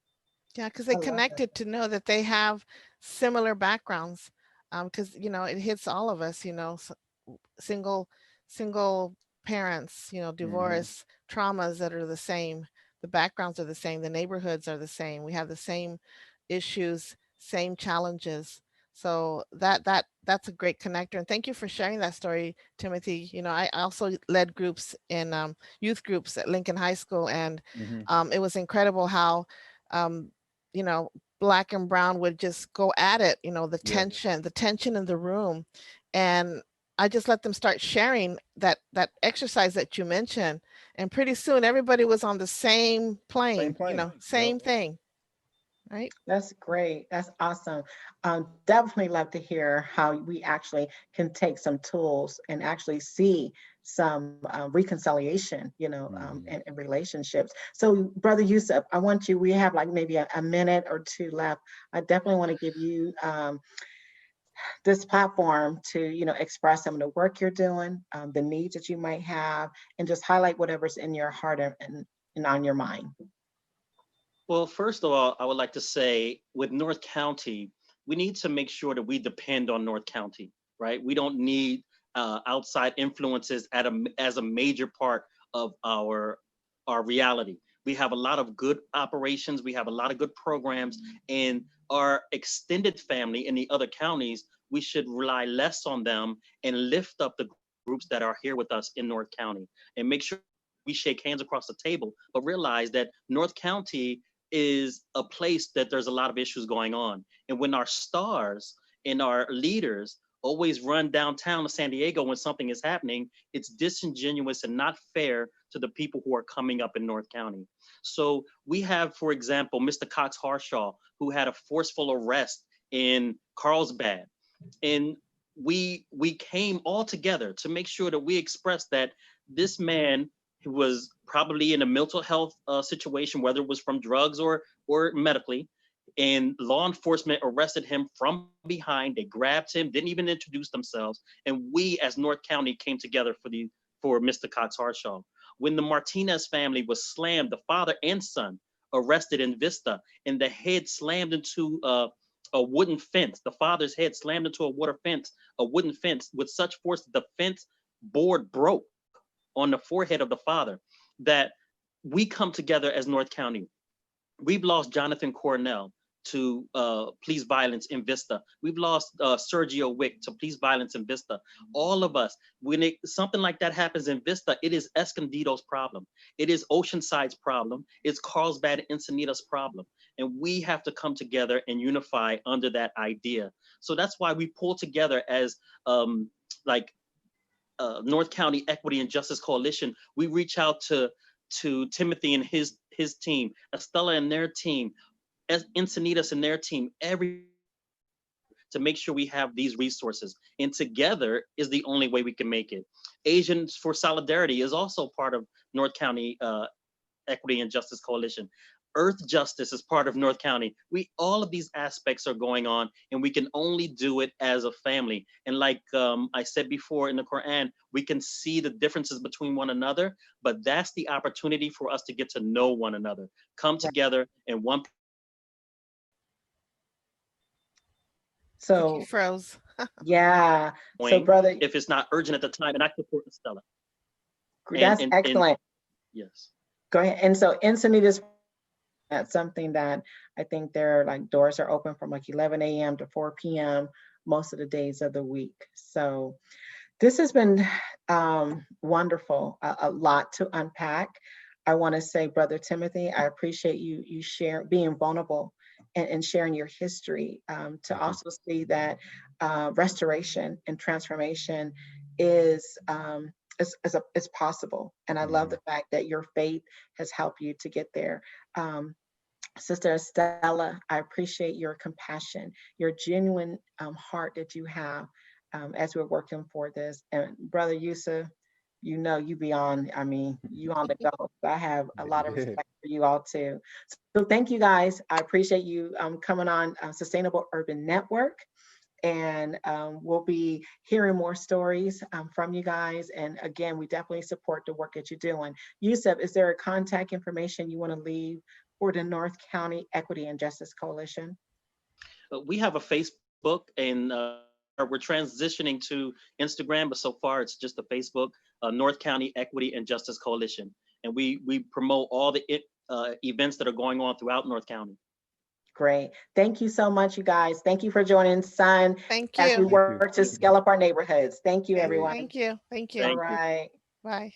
Yeah, because I they love that. connected to know that they have similar backgrounds. Because it hits all of us. Single single parents, Hmm. divorce, traumas that are the same. The backgrounds are the same. The neighborhoods are the same. We have the same issues, same challenges. So that's a great connector. And thank you for sharing that story, Timothy. I also led groups in youth groups at Lincoln High School, and Hmm. it was incredible how um, you know black and brown would just go at it. The Yeah. tension in the room, and I just let them start sharing that exercise that you mentioned, and pretty soon everybody was on the same plane, plane. Yep. same thing, right? That's great. That's awesome. Definitely love to hear how we actually can take some tools and actually see some reconciliation, in relationships. So, Brother Yusuf, I want you, we have like maybe a minute or two left. I definitely want to give you this platform to, express some of the work you're doing, the needs that you might have, and just highlight whatever's in your heart and on your mind. Well, first of all, I would like to say with North County, we need to make sure that we depend on North County, right? We don't need outside influences as a major part of our reality. We have a lot of good operations. We have a lot of good programs, and our extended family in the other counties, we should rely less on them and lift up the groups that are here with us in North County and make sure we shake hands across the table, but realize that North County is a place that there's a lot of issues going on. And when our stars and our leaders always run downtown to San Diego when something is happening, it's disingenuous and not fair to the people who are coming up in North County. So we have, for example, Mr. Cox Harshaw, who had a forceful arrest in Carlsbad. And we came all together to make sure that we expressed that this man who was probably in a mental health situation, whether it was from drugs or medically, and law enforcement arrested him from behind. They grabbed him, didn't even introduce themselves, and we as North County came together for Mr. Cox Harshaw. When the Martinez family was slammed, the father and son arrested in Vista, and the head slammed into a wooden fence. The father's head slammed into a wooden fence with such force that the fence board broke on the forehead of the father. That we come together as North County. We've lost Jonathan Cornell to police violence in Vista. We've lost Sergio Wick to police violence in Vista. All of us, when something like that happens in Vista, it is Escondido's problem. It is Oceanside's problem. It's Carlsbad and Encinitas' problem. And we have to come together and unify under that idea. So that's why we pull together as North County Equity and Justice Coalition. We reach out to Timothy and his team, Estela and their team, Encinitas and their team, to make sure we have these resources. And together is the only way we can make it. Asians for Solidarity is also part of North County Equity and Justice Coalition. Earth Justice is part of North County. All of these aspects are going on, and we can only do it as a family. And like I said before in the Quran, we can see the differences between one another, but that's the opportunity for us to get to know one another, come together in one. So You froze. yeah. So brother, If it's not urgent at the time, and I support Estela. that's excellent. Yes. Go ahead. And so Encinitas, that's something that I think their doors are open from 11 a.m. to 4 p.m. most of the days of the week. So this has been wonderful, a lot to unpack. I want to say, Brother Timothy, I appreciate you being vulnerable and sharing your history, to also see that restoration and transformation is possible. And I love the fact that your faith has helped you to get there. Sister Estela, I appreciate your compassion, your genuine heart that you have as we're working for this. And Brother Yusuf, you beyond, you on the go. So I have a lot of respect for you all too. So thank you guys. I appreciate you coming on Sustainable Urban Network. And we'll be hearing more stories from you guys. And again, we definitely support the work that you're doing. Yusuf, is there a contact information you want to leave for the North County Equity and Justice Coalition? We have a Facebook, and we're transitioning to Instagram, but so far it's just a Facebook, North County Equity and Justice Coalition. And we promote all the events that are going on throughout North County. Great. Thank you so much, you guys. Thank you for joining S.U.N. Thank as we you. work to scale up our neighborhoods. Thank you, everyone. Thank you. Thank you. All right. Bye.